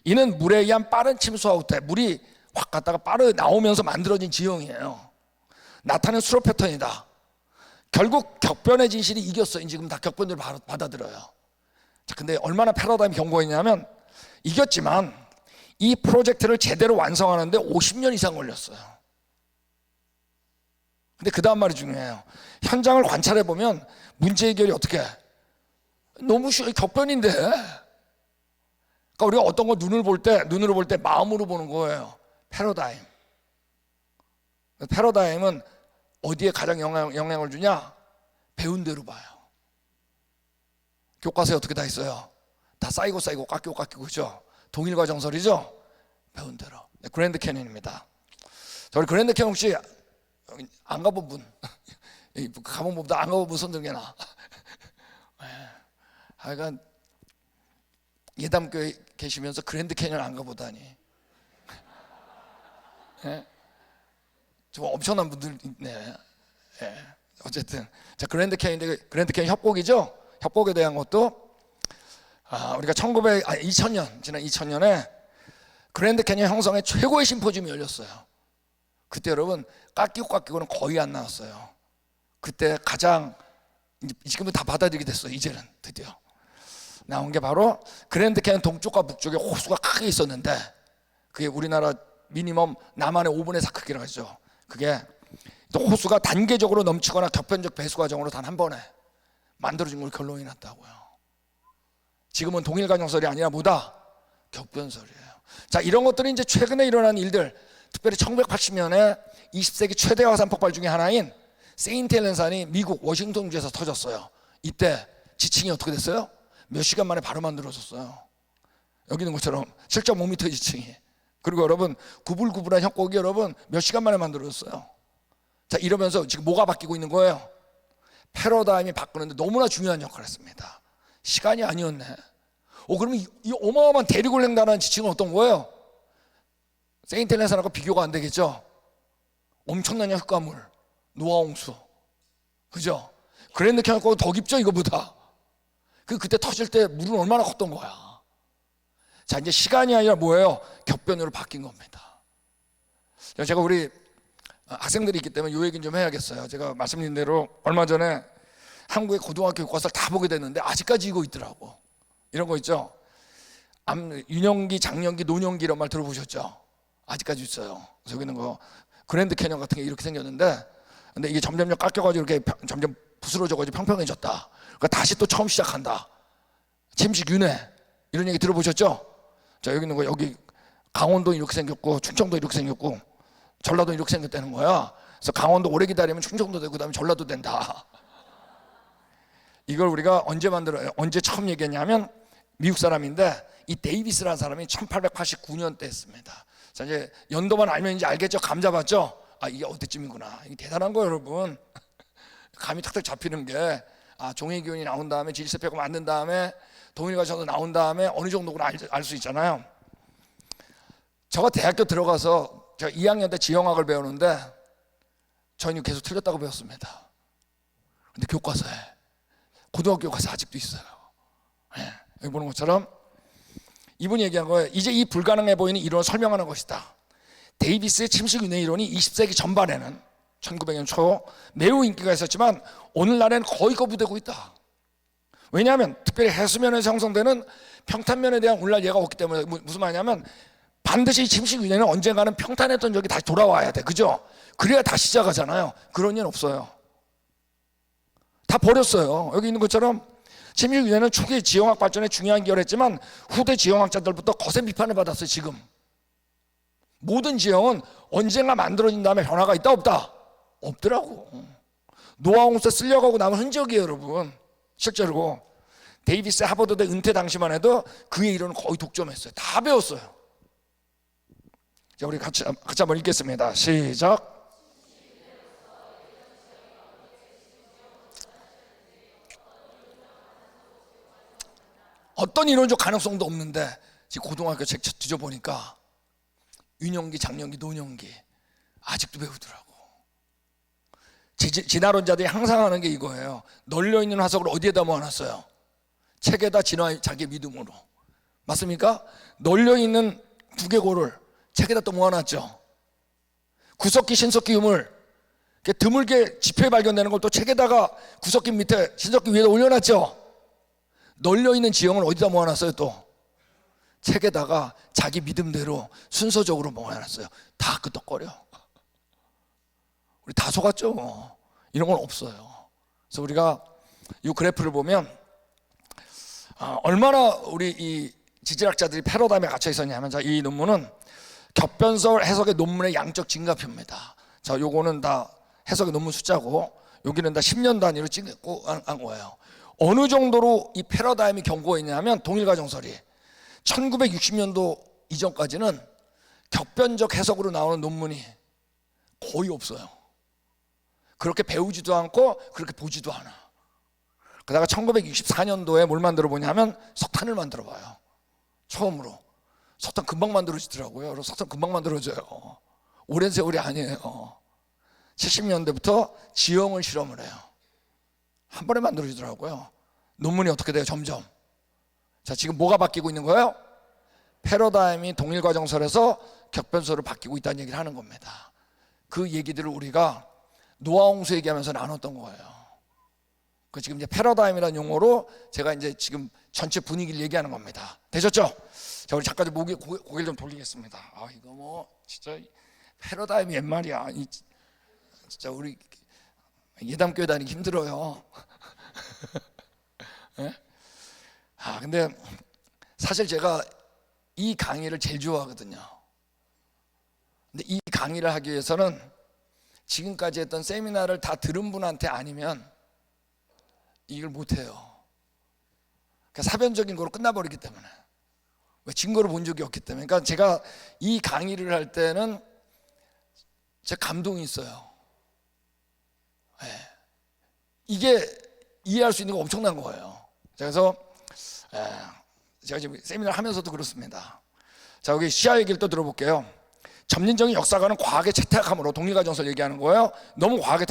이는 물에 의한 빠른 침수 아웃에 물이 확 갔다가 빠르게 나오면서 만들어진 지형이에요. 나타낸 수로 패턴이다. 결국 격변의 진실이 이겼어요. 지금 다 격변들을 받아들여요. 자, 근데 얼마나 패러다임 경고했냐면, 이겼지만 이 프로젝트를 제대로 완성하는데 50년 이상 걸렸어요. 근데 그 다음 말이 중요해요. 현장을 관찰해 보면 문제 해결이 어떻게 해? 너무 쉬워. 격변인데 그러니까 우리가 어떤 거 눈으로 볼 때 마음으로 보는 거예요. 패러다임. 패러다임은 어디에 가장 영향을 주냐? 배운 대로 봐요. 교과서에 어떻게 다 있어요? 다 쌓이고 깎이고 그죠? 동일과 정설이죠? 배운 대로. 네, 그랜드 캐니언입니다. 자, 우리 그랜드 캐니언 혹시 안 가본 분? 가본 분보다 안 가본 분 손 들게나. 하여간 예담교회 계시면서 그랜드 캐니언 안 가보다니. 네? 좀 엄청난 분들 있네. 네. 어쨌든 자, 그랜드 캐니언 협곡이죠. 협곡에 대한 것도 우리가 2000년 지난 2000년에 그랜드 캐니언 형성의 최고의 심포지움이 열렸어요. 그때 여러분 깎이고는 거의 안 나왔어요. 그때 가장 지금은 다 받아들이게 됐어요. 이제는 드디어 나온 게 바로 그랜드 캐니언 동쪽과 북쪽에 호수가 크게 있었는데 그게 우리나라 미니멈 남한의 5분의 4 크기라고 하죠. 그게 호수가 단계적으로 넘치거나 격변적 배수 과정으로 단 한 번에 만들어진 걸 결론이 났다고요. 지금은 동일간정설이 아니라 뭐다? 격변설이에요. 자, 이런 것들이 이제 최근에 일어난 일들, 특별히 1980년에 20세기 최대 화산 폭발 중에 하나인 세인트 헬렌산이 미국 워싱턴주에서 터졌어요. 이때 지층이 어떻게 됐어요? 몇 시간 만에 바로 만들어졌어요. 여기 있는 것처럼 7.5m 지층이. 그리고 여러분 구불구불한 협곡이 여러분 몇 시간 만에 만들어졌어요. 자, 이러면서 지금 뭐가 바뀌고 있는 거예요? 패러다임이 바꾸는데 너무나 중요한 역할을 했습니다. 시간이 아니었네. 그러면 이 어마어마한 대륙을 횡단하는 지층은 어떤 거예요? 세인트 헬렌산하고 비교가 안 되겠죠? 엄청난 흙가물, 노아홍수, 그죠? 그랜드 캐니언 더 깊죠, 이거보다. 그때 터질 때 물은 얼마나 컸던 거야. 자, 이제 시간이 아니라 뭐예요? 격변으로 바뀐 겁니다. 제가 우리 학생들이 있기 때문에 이 얘기는 좀 해야겠어요. 제가 말씀드린 대로 얼마 전에 한국의 고등학교 교과서를 다 보게 됐는데 아직까지 이거 있더라고. 이런 거 있죠? 유년기, 장년기, 노년기 이런 말 들어보셨죠? 아직까지 있어요. 그래서 여기 있는 거 그랜드 캐니언 같은 게 이렇게 생겼는데 근데 이게 점점 깎여가지고 이렇게 점점 부스러져가지고 평평해졌다. 그러니까 다시 또 처음 시작한다. 침식 윤회 이런 얘기 들어보셨죠? 자, 여기 있는 거 여기 강원도 이렇게 생겼고 충청도 이렇게 생겼고 전라도 이렇게 생겼다는 거야. 그래서 강원도 오래 기다리면 충청도 되고 그다음에 전라도 된다. 이걸 우리가 언제 처음 얘기했냐면 미국 사람인데 이 데이비스라는 사람이 1889년 때 했습니다. 자, 이제 연도만 알면 이제 알겠죠? 감 잡았죠? 이게 어때쯤이구나. 이게 대단한 거예요, 여러분. 감이 탁탁 잡히는 게 종의 기운이 나온 다음에 질세표가 만든 다음에 동일과정도 나온 다음에 어느 정도구나 알 수 있잖아요. 제가 대학교 들어가서 제가 2학년 때 지형학을 배우는데 저는 계속 틀렸다고 배웠습니다. 근데 교과서에 고등학교 교과서 아직도 있어요. 네, 여기 보는 것처럼 이분이 얘기한 거예요. 이제 이 불가능해 보이는 이론을 설명하는 것이다. 데이비스의 침식 윤회 이론이 20세기 전반에는 1900년 초 매우 인기가 있었지만 오늘날에는 거의 거부되고 있다. 왜냐하면 특별히 해수면에서 형성되는 평탄면에 대한 오늘날 예가 없기 때문에. 무슨 말이냐면 반드시 침식 윤회는 언젠가는 평탄했던 적이 다시 돌아와야 돼, 그죠? 그래야 다시 시작하잖아요. 그런 일은 없어요. 다 버렸어요. 여기 있는 것처럼 침식 윤회는 초기 지형학 발전에 중요한 기여를 했지만 후대 지형학자들부터 거센 비판을 받았어요. 지금 모든 지형은 언젠가 만들어진 다음에 변화가 있다 없다? 없더라고. 노아홍수에 쓸려가고 남은 흔적이에요, 여러분. 실제로 데이비스 하버드대 은퇴 당시만 해도 그의 이론은 거의 독점했어요. 다 배웠어요. 자, 우리 같이 한번 읽겠습니다. 시작. 어떤 이론적 가능성도 없는데 지금 고등학교 책 뒤져보니까 유년기, 장년기, 노년기 아직도 배우더라고. 진화론자들이 항상 하는 게 이거예요. 널려있는 화석을 어디에다 모아놨어요? 책에다 진화 자기 믿음으로. 맞습니까? 널려있는 두개골을 책에다 또 모아놨죠. 구석기, 신석기 유물 드물게 지표에 발견되는 걸 또 책에다가 구석기 밑에 신석기 위에다 올려놨죠. 널려있는 지형을 어디다 모아놨어요? 또 책에다가 자기 믿음대로 순서적으로 모아놨어요. 다 끄떡거려. 우리 다 속았죠. 이런 건 없어요. 그래서 우리가 이 그래프를 보면 얼마나 우리 이 지질학자들이 패러다임에 갇혀 있었냐면, 자, 이 논문은 겹변설 해석의 논문의 양적 증가표입니다. 자, 요거는 다 해석의 논문 숫자고, 여기는 다 10년 단위로 찍고 한 거예요. 어느 정도로 이 패러다임이 견고했냐면, 동일과정설이 1960년도 이전까지는 겹변적 해석으로 나오는 논문이 거의 없어요. 그렇게 배우지도 않고 그렇게 보지도 않아. 그러다가 1964년도에 뭘 만들어 보냐면 석탄을 만들어 봐요. 처음으로. 석탄 금방 만들어지더라고요. 그래서 석탄 금방 만들어져요. 오랜 세월이 아니에요. 70년대부터 지형을 실험을 해요. 한 번에 만들어지더라고요. 논문이 어떻게 돼요? 점점. 자, 지금 뭐가 바뀌고 있는 거예요? 패러다임이 동일과정설에서 격변설로 바뀌고 있다는 얘기를 하는 겁니다. 그 얘기들을 우리가 노아홍수 얘기하면서 나눴던 거예요. 그 지금 이제 패러다임이라는 용어로 제가 이제 지금 전체 분위기를 얘기하는 겁니다. 되셨죠? 자, 우리 잠깐 고개를 좀 돌리겠습니다. 아, 이거 뭐 진짜 패러다임이 옛말이야. 진짜 우리 예담교회 다니기 힘들어요. 네? 아, 근데 사실 제가 이 강의를 제일 좋아하거든요. 근데 이 강의를 하기 위해서는 지금까지 했던 세미나를 다 들은 분한테 아니면 이걸 못해요. 그러니까 사변적인 거로 끝나버리기 때문에. 왜? 증거를 본 적이 없기 때문에. 그러니까 제가 이 강의를 할 때는 제 감동이 있어요. 네. 이게 이해할 수 있는 거 엄청난 거예요. 그래서 제가 지금 세미나를 하면서도 그렇습니다. 자, 여기 시야 얘기를 또 들어볼게요. 점진적인 역사관은 과학의 채택함으로, 동일과정설 얘기하는 거예요. 너무 과학의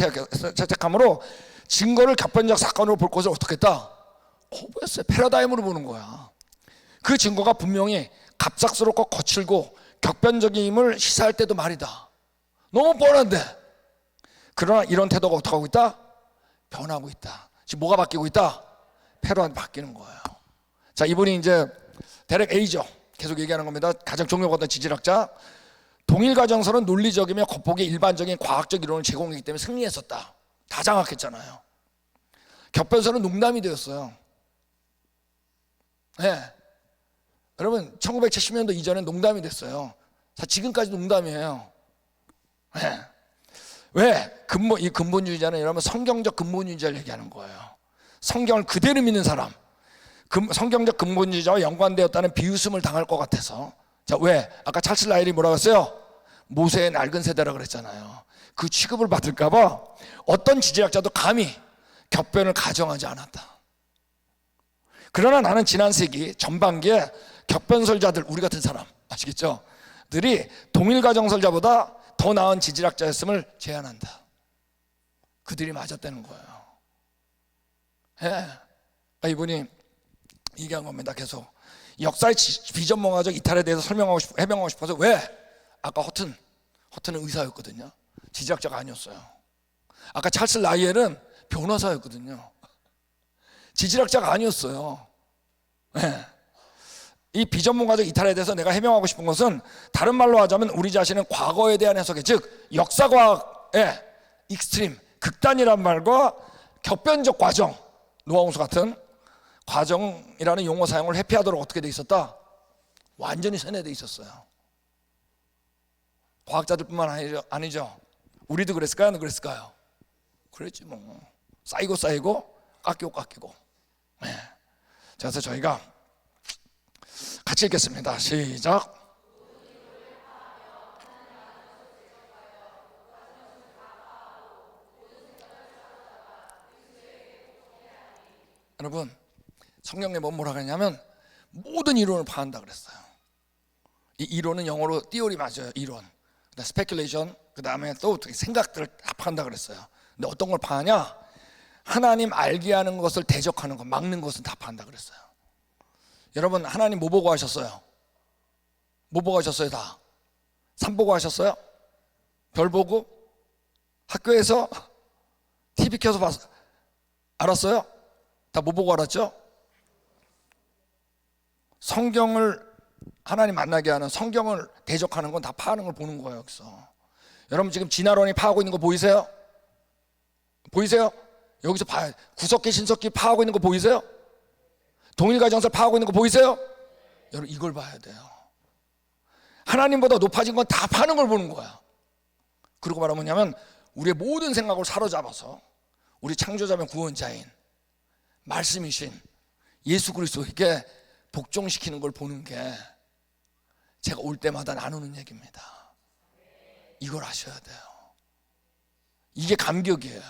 채택함으로 증거를 겹변적 사건으로 볼 것을 어떻게 했다? 거부했어요. 패러다임으로 보는 거야. 그 증거가 분명히 갑작스럽고 거칠고 격변적임을 시사할 때도 말이다. 너무 뻔한데. 그러나 이런 태도가 어떻게 하고 있다? 변하고 있다. 지금 뭐가 바뀌고 있다? 패러다임이 바뀌는 거예요. 자, 이분이 이제 데렉 에이저 계속 얘기하는 겁니다. 가장 존경받던 지질학자. 동일과정설은 논리적이며 겉보기 일반적인 과학적 이론을 제공했기 때문에 승리했었다. 다 장악했잖아요. 겹변설은 농담이 되었어요. 네. 여러분, 1970년도 이전엔 농담이 됐어요. 자, 지금까지 농담이에요. 네. 왜? 이 근본주의자는 여러분 성경적 근본주의자를 얘기하는 거예요. 성경을 그대로 믿는 사람. 성경적 근본주의자와 연관되었다는 비웃음을 당할 것 같아서. 자, 왜? 아까 찰스 라일이 뭐라고 했어요? 모세의 낡은 세대라 그랬잖아요. 그 취급을 받을까 봐 어떤 지질학자도 감히 겹변을 가정하지 않았다. 그러나 나는 지난 세기 전반기에 겹변설자들, 우리 같은 사람 아시겠죠? 들이 동일과정설자보다 더 나은 지질학자였음을 제안한다. 그들이 맞았다는 거예요. 예. 이분이 얘기한 겁니다. 계속 역사의 비전문화적 이탈에 대해서 해명하고 싶어서. 왜? 아까 허튼은 의사였거든요. 지질학자가 아니었어요. 아까 찰스 라이엘은 변호사였거든요. 지질학자가 아니었어요. 네. 이 비전문가적 이탈에 대해서 내가 해명하고 싶은 것은, 다른 말로 하자면 우리 자신은 과거에 대한 해석에, 즉 역사과학의 익스트림, 극단이란 말과 겹변적 과정, 노아홍수 같은 과정이라는 용어 사용을 회피하도록 어떻게 돼 있었다? 완전히 세뇌돼 있었어요. 과학자들뿐만 아니죠. 우리도 그랬을까요? 안 그랬을까요? 그랬지 뭐. 쌓이고 깎이고. 네. 그래서 저희가 같이 읽겠습니다. 시작. 여러분, 성경에 뭐라 그러냐면 모든 이론을 파한다 그랬어요. 이 이론은 영어로 theory 맞아요. 이론. 그다음 speculation, 그다음에 또 생각들을 다 파한다 그랬어요. 근데 어떤 걸 파냐? 하나님 알게 하는 것을 대적하는 것, 막는 것은 다 파한다 그랬어요. 여러분, 하나님 뭐 보고 하셨어요? 뭐 보고 하셨어요? 다? 산 보고 하셨어요? 별 보고? 학교에서 TV 켜서 알았어요? 다 뭐 보고 알았죠? 성경을 하나님 만나게 하는, 성경을 대적하는 건 다 파하는 걸 보는 거예요. 여기서 여러분 지금 진화론이 파하고 있는 거 보이세요? 보이세요? 여기서 구석기 신석기 파하고 있는 거 보이세요? 동일과정설 파하고 있는 거 보이세요? 여러분 이걸 봐야 돼요. 하나님보다 높아진 건 다 파는 걸 보는 거야. 그리고 말하면 뭐냐면 우리의 모든 생각을 사로잡아서 우리 창조자며 구원자인 말씀이신 예수 그리스도에게 복종시키는 걸 보는 게 제가 올 때마다 나누는 얘기입니다. 이걸 아셔야 돼요. 이게 감격이에요.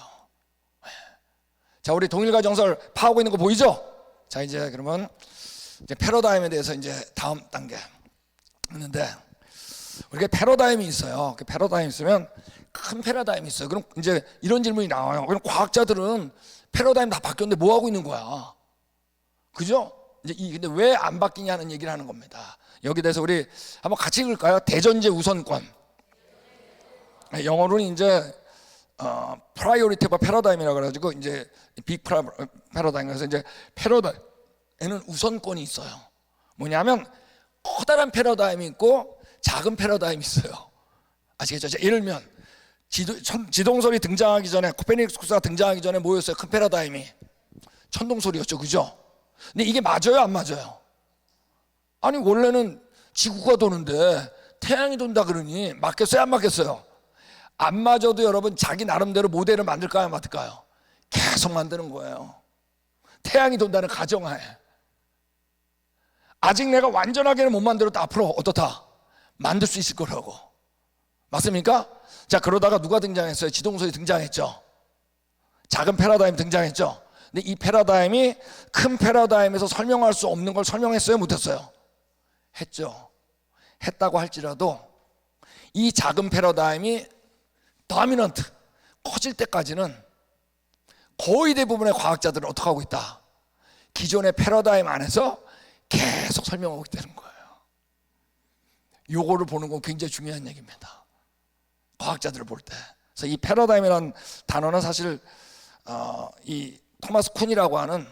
자, 우리 동일가 정설 파하고 있는 거 보이죠? 자, 이제 그러면 이제 패러다임에 대해서 이제 다음 단계 했는데, 우리가 패러다임이 있어요. 그 패러다임 있으면 큰 패러다임이 있어요. 그럼 이제 이런 질문이 나와요. 그럼 과학자들은 패러다임 다 바뀌었는데 뭐 하고 있는 거야? 그죠? 이제 근데 왜 안 바뀌냐는 얘기를 하는 겁니다. 여기 대해서 우리 한번 같이 읽을까요? 대전제 우선권. 영어로는 이제 priority of paradigm이라고 그래가지고 이제 big paradigm. 그래서 이제 패러다임에는 우선권이 있어요. 뭐냐면 커다란 패러다임이 있고 작은 패러다임이 있어요. 아시겠죠? 예를 들면 지동설이 등장하기 전에, 코페르니쿠스가 등장하기 전에 뭐였어요? 큰 패러다임이 천동설이었죠. 그죠? 근데 이게 맞아요, 안 맞아요? 아니 원래는 지구가 도는데 태양이 돈다 그러니 맞겠어요, 안 맞겠어요? 안 맞아도 여러분 자기 나름대로 모델을 만들까요, 안 만들까요? 계속 만드는 거예요. 태양이 돈다는 가정하에. 아직 내가 완전하게는 못 만들어도 앞으로 어떻다? 만들 수 있을 거라고. 맞습니까? 자, 그러다가 누가 등장했어요? 지동설이 등장했죠. 작은 패러다임 등장했죠. 근데 이 패러다임이 큰 패러다임에서 설명할 수 없는 걸 설명했어요, 못했어요? 했죠. 했다고 할지라도 이 작은 패러다임이 도미넌트, 커질 때까지는 거의 대부분의 과학자들은 어떻게 하고 있다? 기존의 패러다임 안에서 계속 설명하고 있다는 거예요. 요거를 보는 건 굉장히 중요한 얘기입니다. 과학자들을 볼 때. 그래서 이 패러다임이라는 단어는 사실 이 토마스 쿤이라고 하는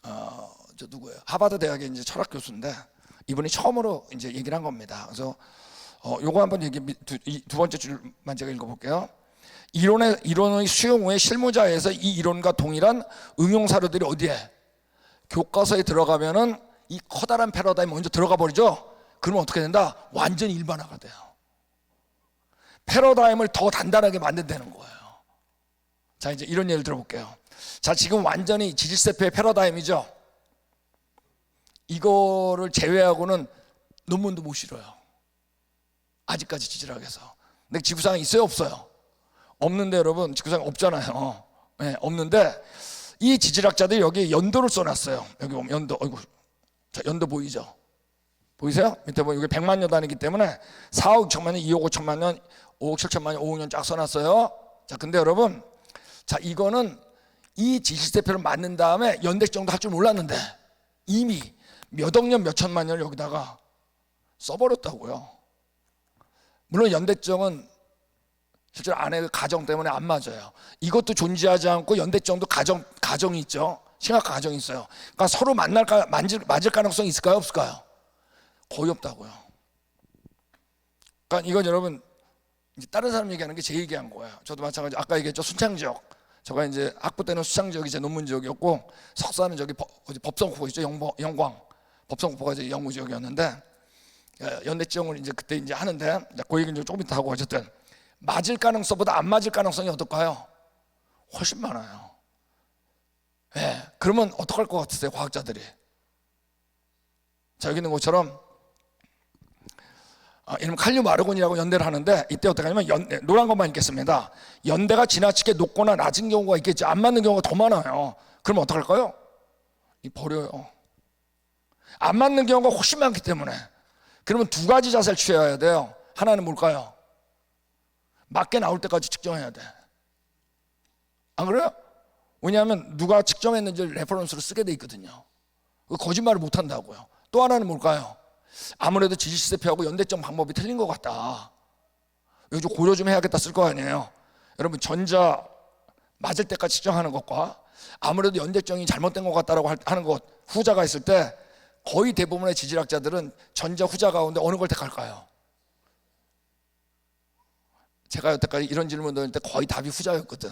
저 누구예요? 하버드 대학의 이제 철학 교수인데 이분이 처음으로 이제 얘기를 한 겁니다. 그래서 요거 한번 두 번째 줄만 제가 읽어볼게요. 이론의 수용 후에 실무자에서 이 이론과 동일한 응용 사료들이 어디에? 교과서에 들어가면은 이 커다란 패러다임 먼저 들어가 버리죠. 그러면 어떻게 된다? 완전히 일반화가 돼요. 패러다임을 더 단단하게 만든다는 거예요. 자, 이제 이런 예를 들어볼게요. 자, 지금 완전히 지질세포의 패러다임이죠. 이거를 제외하고는 논문도 못 실어요. 아직까지 지질학에서. 근데 지구상에 있어요, 없어요? 없는데 여러분, 지구상에 없잖아요. 네, 없는데 이 지질학자들이 여기 연도를 써놨어요. 여기 보면 연도, 어이구, 자, 연도 보이죠? 보이세요? 밑에 보면 이게 100만 년 단위이기 때문에 4억 6천만 년, 2억 5천만 년, 5억 7천만 년, 5억 년 쫙 써놨어요. 자, 근데 여러분, 자, 이거는 이 지질세포를 맞는 다음에 연대 정도 할 줄 몰랐는데 이미 몇억 년, 몇천만 년을 여기다가 써버렸다고요. 물론 연대정은 실제로 안에 그 가정 때문에 안 맞아요. 이것도 존재하지 않고 연대정도 가정이 있죠. 심각한 가정이 있어요. 그러니까 서로 맞을 가능성이 있을까요, 없을까요? 거의 없다고요. 그러니까 이건 여러분 이제 다른 사람 얘기하는 게 제 얘기한 거예요. 저도 마찬가지. 아까 얘기했죠, 순창지역. 제가 이제 학부 때는 수창지역이 제 논문 지역이었고 석사는 저기 법성국포 있죠, 영광. 법성국포가 이제 연구 지역이었는데 연대지형을 이제 그때 이제 하는데 그 얘기는 조금 이따 하고 어쨌든 맞을 가능성보다 안 맞을 가능성이 어떨까요? 훨씬 많아요. 네, 그러면 어떡할 것 같으세요, 과학자들이? 자, 여기 있는 것처럼 이름 칼륨 아르곤이라고 연대를 하는데 이때 어떻게 하냐면 노란 것만 읽겠습니다. 연대가 지나치게 높거나 낮은 경우가 있겠죠. 안 맞는 경우가 더 많아요. 그러면 어떡할까요? 버려요. 안 맞는 경우가 훨씬 많기 때문에. 그러면 두 가지 자세를 취해야 돼요. 하나는 뭘까요? 맞게 나올 때까지 측정해야 돼. 안 그래요? 왜냐하면 누가 측정했는지를 레퍼런스로 쓰게 돼 있거든요. 거짓말을 못 한다고요. 또 하나는 뭘까요? 아무래도 지질세포하고 연대점 방법이 틀린 것 같다. 이거 좀 고려 좀 해야겠다 쓸 거 아니에요. 여러분, 전자 맞을 때까지 측정하는 것과 아무래도 연대점이 잘못된 것 같다라고 하는 것, 후자가 있을 때 거의 대부분의 지질학자들은 전자 후자 가운데 어느 걸 택할까요? 제가 여태까지 이런 질문 드릴 때 거의 답이 후자였거든.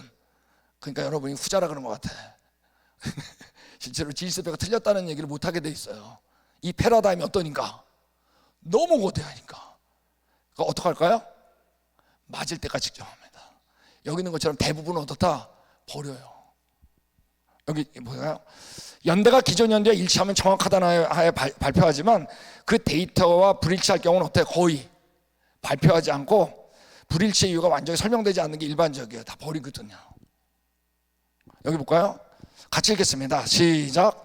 그러니까 여러분이 후자라 그런 것 같아. 실제로 지질세포가 틀렸다는 얘기를 못 하게 돼 있어요. 이 패러다임이 어떠니까? 너무 거대하니까. 그러니까 어떡할까요? 맞을 때까지 측정합니다. 여기 있는 것처럼 대부분은 어떻다? 버려요. 여기 뭐예요? 연대가 기존 연대와 일치하면 정확하다는 하에 발표하지만 그 데이터와 불일치할 경우는 어때요? 거의 발표하지 않고 불일치의 이유가 완전히 설명되지 않는 게 일반적이에요. 다 버리거든요. 여기 볼까요? 같이 읽겠습니다. 시작.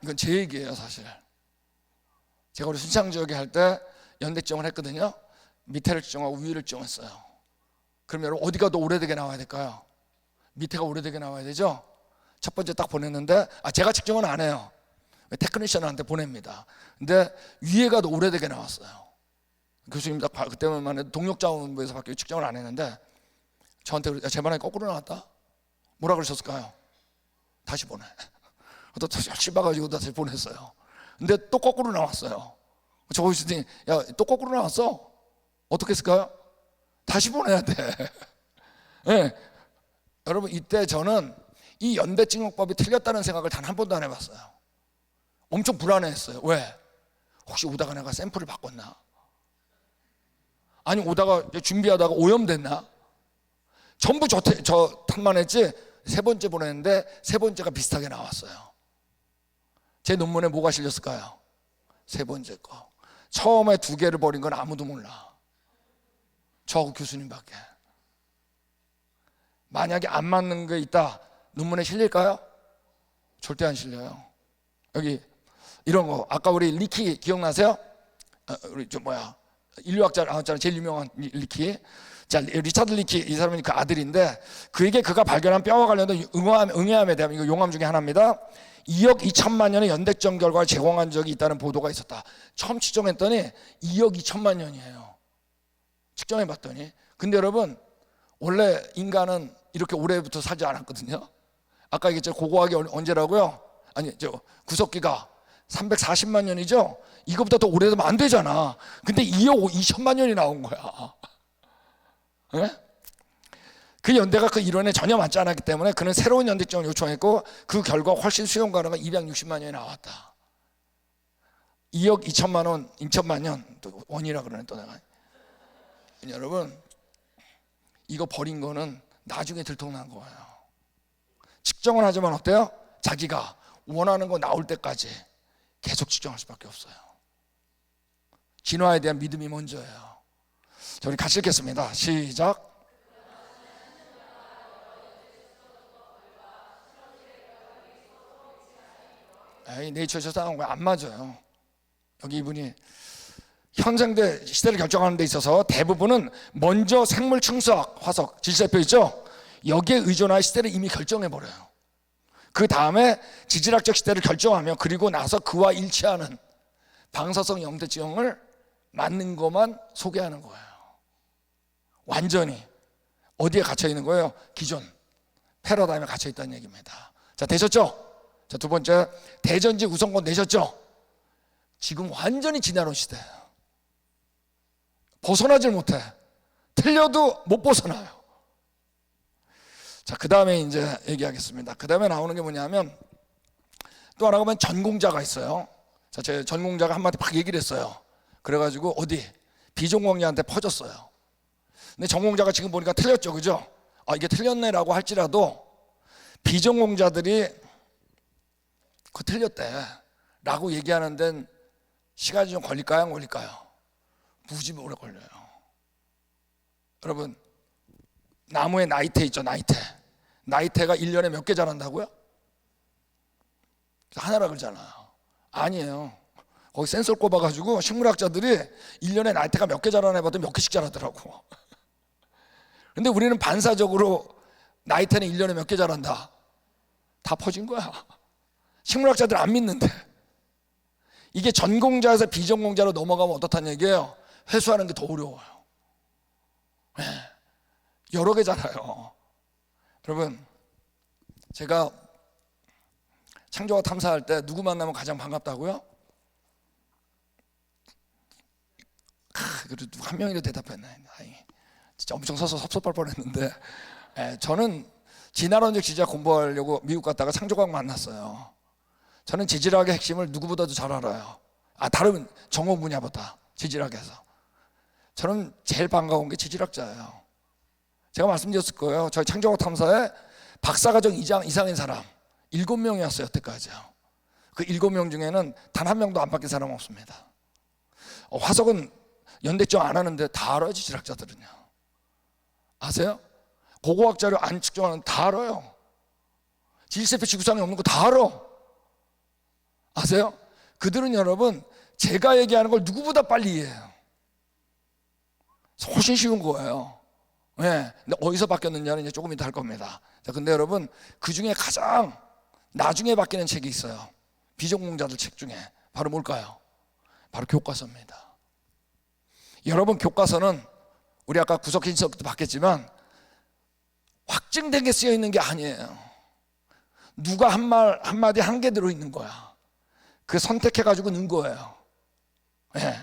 이건 제 얘기예요. 사실 제가 우리 순창지역에 할 때 연대 지정을 했거든요. 밑에를 지정하고 위를 지정했어요. 그럼 여러분 어디가 더 오래되게 나와야 될까요? 밑에가 오래되게 나와야 되죠. 첫 번째 딱 보냈는데 제가 측정은 안 해요. 테크니션한테 보냅니다. 근데 위에가 더 오래되게 나왔어요. 교수님 딱 그때만 해도 동력자원부에서 밖에 측정을 안 했는데 저한테 제 말에 거꾸로 나왔다? 뭐라 그러셨을까요? 다시 보내. 또 열심히 봐가지고 다시 보냈어요. 근데 또 거꾸로 나왔어요. 저 보시더니 야, 또 거꾸로 나왔어? 어떻게 했을까요? 다시 보내야 돼. 네. 여러분 이때 저는 이 연대증명법이 틀렸다는 생각을 단 한 번도 안 해봤어요. 엄청 불안해했어요. 왜? 혹시 오다가 내가 샘플을 바꿨나? 아니 오다가 준비하다가 오염됐나? 전부 저 탓만 했지. 세 번째 보냈는데 세 번째가 비슷하게 나왔어요. 제 논문에 뭐가 실렸을까요? 세 번째 거. 처음에 두 개를 버린 건 아무도 몰라. 저하고 교수님밖에. 만약에 안 맞는 게 있다, 논문에 실릴까요? 절대 안 실려요. 여기 이런 거 아까 우리 리키 기억나세요? 우리 인류학자 나왔잖아요. 제일 유명한 리키. 자, 리차드 리키 이 사람이 그 아들인데 그에게 그가 발견한 뼈와 관련된 응애암에 대한 이거 용암 중에 하나입니다. 2억 2천만 년의 연대점 결과를 제공한 적이 있다는 보도가 있었다. 처음 측정했더니 2억 2천만 년이에요. 측정해 봤더니. 근데 여러분 원래 인간은 이렇게 오래부터 살지 않았거든요. 아까 얘기했죠. 고고하게 언제라고요? 아니 구석기가 340만 년이죠. 이거보다 더 오래되면 안 되잖아. 근데 2억 2천만 년이 나온 거야. 네? 그 연대가 그 이론에 전혀 맞지 않았기 때문에 그는 새로운 연대점을 요청했고 그 결과 훨씬 수용 가능한 260만 년이 나왔다. 2억 2천만 원, 2천만 년, 또 원이라 그러네 또 내가. 여러분 이거 버린 거는 나중에 들통난 거예요. 측정을 하지만 어때요? 자기가 원하는 거 나올 때까지 계속 측정할 수밖에 없어요. 진화에 대한 믿음이 먼저예요. 자, 우리 같이 읽겠습니다. 시작. 네이처에서 나온 거 안 맞아요. 여기 이분이 현생대 시대를 결정하는 데 있어서 대부분은 먼저 생물 충수학, 화석, 질세표 있죠? 여기에 의존하여 시대를 이미 결정해버려요. 그 다음에 지질학적 시대를 결정하며 그리고 나서 그와 일치하는 방사성 연대 지형을 맞는 것만 소개하는 거예요. 완전히 어디에 갇혀 있는 거예요? 기존 패러다임에 갇혀 있다는 얘기입니다. 자, 되셨죠? 자, 두 번째, 대전지 우선권 내셨죠? 지금 완전히 지나온 시대예요. 벗어나질 못해. 틀려도 못 벗어나요. 자, 그 다음에 이제 얘기하겠습니다. 그 다음에 나오는 게 뭐냐면 또 하나가 보면 전공자가 있어요. 자, 제 전공자가 한마디 막 얘기를 했어요. 그래가지고 어디 비전공자한테 퍼졌어요. 근데 전공자가 지금 보니까 틀렸죠, 그죠? 이게 틀렸네라고 할지라도 비전공자들이 그거 틀렸대 라고 얘기하는 데는 시간이 좀 걸릴까요? 안 걸릴까요? 무지 오래 걸려요. 여러분 나무에 나이테 있죠. 나이테가 1년에 몇 개 자란다고요? 하나라 그러잖아요. 아니에요. 거기 센서를 꼽아가지고 식물학자들이 1년에 나이테가 몇 개 자라나 해봤더니 몇 개씩 자라더라고. 근데 우리는 반사적으로 나이테는 1년에 몇 개 자란다. 다 퍼진 거야. 식물학자들 안 믿는데. 이게 전공자에서 비전공자로 넘어가면 어떻다는 얘기예요? 회수하는 게 더 어려워요. 네. 여러 개 자라요. 여러분 제가 창조과 탐사할 때 누구 만나면 가장 반갑다고요? 그래도 한 명이라도 대답했네. 진짜 엄청 서서 섭섭할 뻔했는데 저는 진화론적 지지학 공부하려고 미국 갔다가 창조과학 만났어요. 저는 지질학의 핵심을 누구보다도 잘 알아요. 다른 전공 분야보다 지질학에서. 저는 제일 반가운 게 지질학자예요. 제가 말씀드렸을 거예요. 저희 창조과학 탐사에 박사과정 이상인 사람 7명이었어요 여태까지요. 그 7명 중에는 단 한 명도 안 바뀐 사람 없습니다. 화석은 연대점 안 하는데 다 알아요. 지질학자들은요. 아세요? 고고학 자료 안 측정하는 다 알아요. 지질세포 지구상에 없는 거 다 알아. 아세요? 그들은 여러분 제가 얘기하는 걸 누구보다 빨리 이해해요. 훨씬 쉬운 거예요. 네. 근데 어디서 바뀌었느냐는 이제 조금 이따 할 겁니다. 자, 근데 여러분 그 중에 가장 나중에 바뀌는 책이 있어요. 비전공자들 책 중에. 바로 뭘까요? 바로 교과서입니다. 여러분 교과서는 우리 아까 구석 인석도 봤겠지만 확증된 게 쓰여 있는 게 아니에요. 누가 한 말 한마디 한 개 들어있는 거야. 그 선택해가지고 넣은 거예요. 네.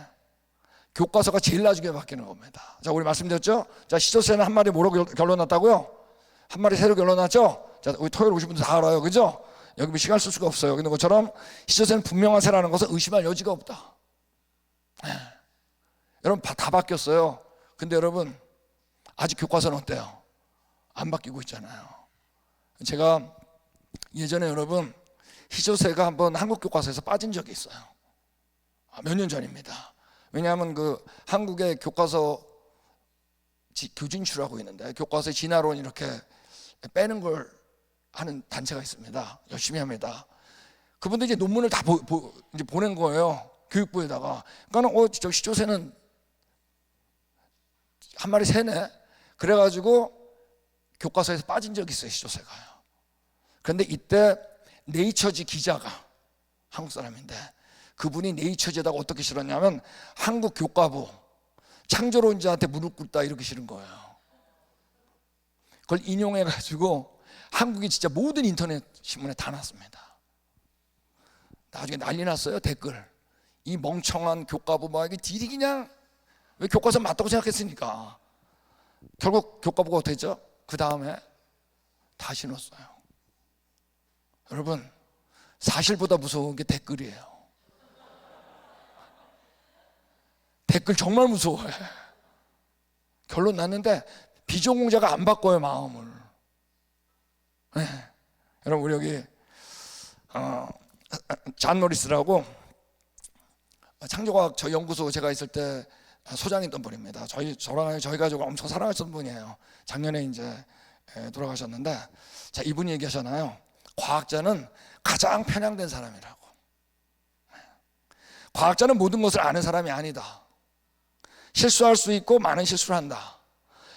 교과서가 제일 나중에 바뀌는 겁니다. 자, 우리 말씀드렸죠? 자, 시조새는 한 마리 뭐로 결론났다고요? 한 마리 새로 결론났죠? 자, 우리 토요일 오신 분들 다 알아요. 그죠? 여기 뭐 시간 쓸 수가 없어요. 여기 있는 것처럼 시조새는 분명한 새라는 것은 의심할 여지가 없다. 네. 여러분 다 바뀌었어요. 근데 여러분 아직 교과서는 어때요? 안 바뀌고 있잖아요. 제가 예전에 여러분 희조새가 한번 한국 교과서에서 빠진 적이 있어요. 몇 년 전입니다. 왜냐하면 그 한국의 교과서 교진출하고 있는데 교과서에 진화론 이렇게 빼는 걸 하는 단체가 있습니다. 열심히 합니다. 그분들이 이제 논문을 다 이제 보낸 거예요. 교육부에다가. 그러니까 저 시조새는 한 마리 새네. 그래가지고 교과서에서 빠진 적이 있어요. 시조새가요. 그런데 이때 네이처지 기자가 한국 사람인데 그분이 네이처지에다가 어떻게 실었냐면 한국 교과부 창조론자한테 무릎 꿇다 이렇게 실은 거예요. 그걸 인용해가지고 한국이 진짜 모든 인터넷 신문에 다 났습니다. 나중에 난리 났어요. 댓글. 이 멍청한 교과부 막 이게 딜이 그냥 왜 교과서 맞다고 생각했으니까. 결국 교과부가 어떻게 했죠? 그 다음에 다 신었어요. 여러분 사실보다 무서운 게 댓글이에요. 댓글 정말 무서워해. 결론 났는데 비전공자가 안 바꿔요 마음을. 네. 여러분 우리 여기 잔 노리스라고 창조과학 저 연구소 제가 있을 때 소장했던 분입니다. 저희 가족을 엄청 사랑하셨던 분이에요. 작년에 이제 돌아가셨는데 자 이분이 얘기하잖아요. 과학자는 가장 편향된 사람이라고. 과학자는 모든 것을 아는 사람이 아니다. 실수할 수 있고 많은 실수를 한다.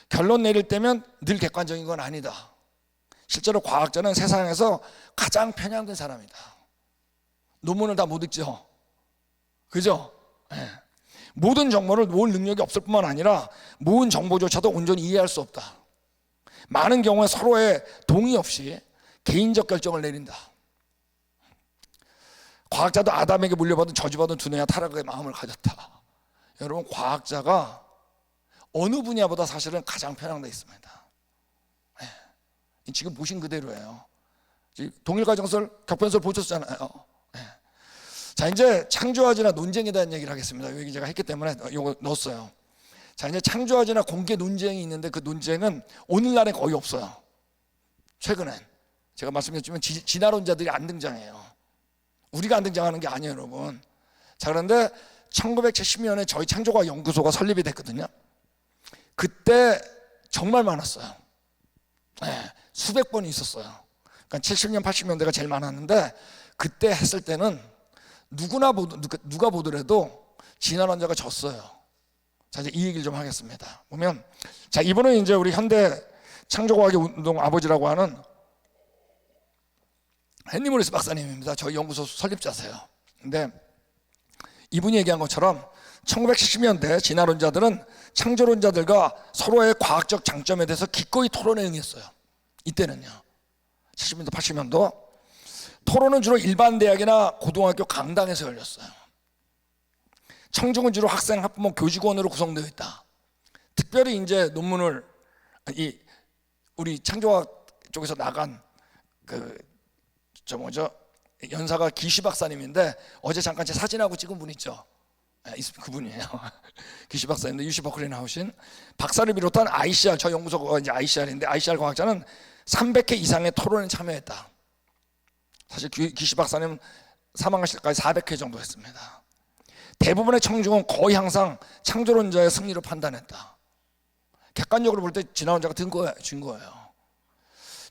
결론 내릴 때면 늘 객관적인 건 아니다. 실제로 과학자는 세상에서 가장 편향된 사람이다. 논문을 다 못 읽죠. 그죠? 네. 모든 정보를 모을 능력이 없을 뿐만 아니라 모은 정보조차도 온전히 이해할 수 없다. 많은 경우에 서로의 동의 없이 개인적 결정을 내린다. 과학자도 아담에게 물려받은 저주받은 두뇌와 타락의 마음을 가졌다. 여러분 과학자가 어느 분야보다 사실은 가장 편향되어 있습니다. 네. 지금 보신 그대로예요. 동일과정설 격변설 보셨잖아요. 네. 자 이제 창조화지나 논쟁에 대한 얘기를 하겠습니다. 여기 제가 했기 때문에 이거 넣었어요. 자 이제 창조화지나 공개 논쟁이 있는데 그 논쟁은 오늘날에 거의 없어요. 최근엔 제가 말씀드렸지만 진화론자들이 안 등장해요. 우리가 안 등장하는 게 아니에요 여러분. 자 그런데 1970년에 저희 창조과학 연구소가 설립이 됐거든요. 그때 정말 많았어요. 네, 수백 번이 있었어요. 그러니까 70년 80년대가 제일 많았는데 그때 했을 때는 누가 보더라도 진화론자가 졌어요. 자 이제 이 얘기를 좀 하겠습니다. 보면 자 이분은 이제 우리 현대 창조과학의 운동 아버지라고 하는 헨리 모리스 박사님입니다. 저희 연구소 설립자세요. 근데 이분이 얘기한 것처럼 1970년대 진화론자들은 창조론자들과 서로의 과학적 장점에 대해서 기꺼이 토론에 응했어요. 이때는요. 70년도 80년도 토론은 주로 일반 대학이나 고등학교 강당에서 열렸어요. 청중은 주로 학생, 학부모, 교직원으로 구성되어 있다. 특별히 이제 논문을 우리 창조학 쪽에서 나간 저 뭐죠? 연사가 기시 박사님인데 어제 잠깐 제 사진하고 찍은 분 있죠? 그분이에요. 기시 박사님도 UC 버클리 나오신 박사를 비롯한 ICR, 저 연구소가 이제 ICR인데 ICR 과학자는 300회 이상의 토론에 참여했다. 사실 기시 박사님 사망하실 때까지 400회 정도 했습니다. 대부분의 청중은 거의 항상 창조론자의 승리로 판단했다. 객관적으로 볼 때 진화론자가 진 거예요.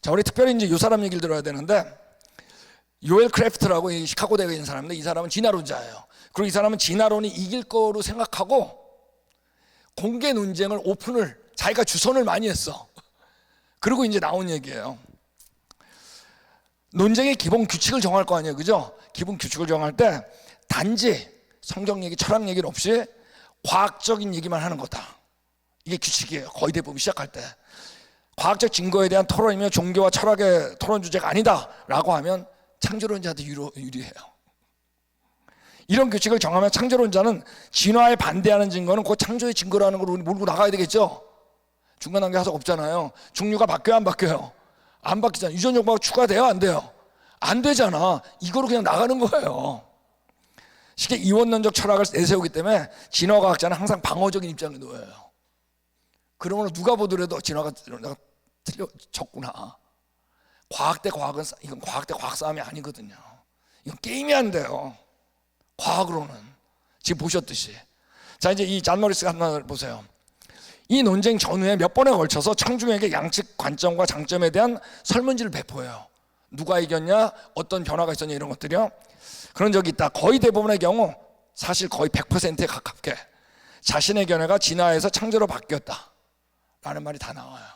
자, 우리 특별히 이제 이 사람 얘기를 들어야 되는데, 요엘 크래프트라고 이 시카고 대학에 있는 사람인데, 이 사람은 진화론자예요. 그리고 이 사람은 진화론이 이길 거로 생각하고 공개 논쟁을 오픈을 자기가 주선을 많이 했어. 그리고 이제 나온 얘기예요. 논쟁의 기본 규칙을 정할 거 아니에요, 그죠? 기본 규칙을 정할 때 단지 성경 얘기, 철학 얘기는 없이 과학적인 얘기만 하는 거다. 이게 규칙이에요. 거의 대부분 시작할 때 과학적 증거에 대한 토론이며 종교와 철학의 토론 주제가 아니다라고 하면 창조론자한테 유리해요. 이런 규칙을 정하면 창조론자는 진화에 반대하는 증거는 곧 창조의 증거라는 걸 몰고 나가야 되겠죠. 중간 단계 하석 없잖아요. 중류가 바뀌어요, 안 바뀌어요? 안 바뀌잖아요. 유전 정보가 추가돼요, 안 돼요? 안 되잖아. 이거로 그냥 나가는 거예요. 쉽게 이원론적 철학을 내세우기 때문에 진화과학자는 항상 방어적인 입장에 놓여요. 그러면 누가 보더라도 진화가 틀려졌구나. 과학 대 과학은, 이건 과학 대 과학 싸움이 아니거든요. 이건 게임이 안 돼요. 과학으로는. 지금 보셨듯이. 자, 이제 이 잔 모리스가 하나 보세요. 이 논쟁 전후에 몇 번에 걸쳐서 청중에게 양측 관점과 장점에 대한 설문지를 배포해요. 누가 이겼냐, 어떤 변화가 있었냐, 이런 것들이요. 그런 적이 있다. 거의 대부분의 경우 사실 거의 100%에 가깝게 자신의 견해가 진화에서 창조로 바뀌었다 라는 말이 다 나와요.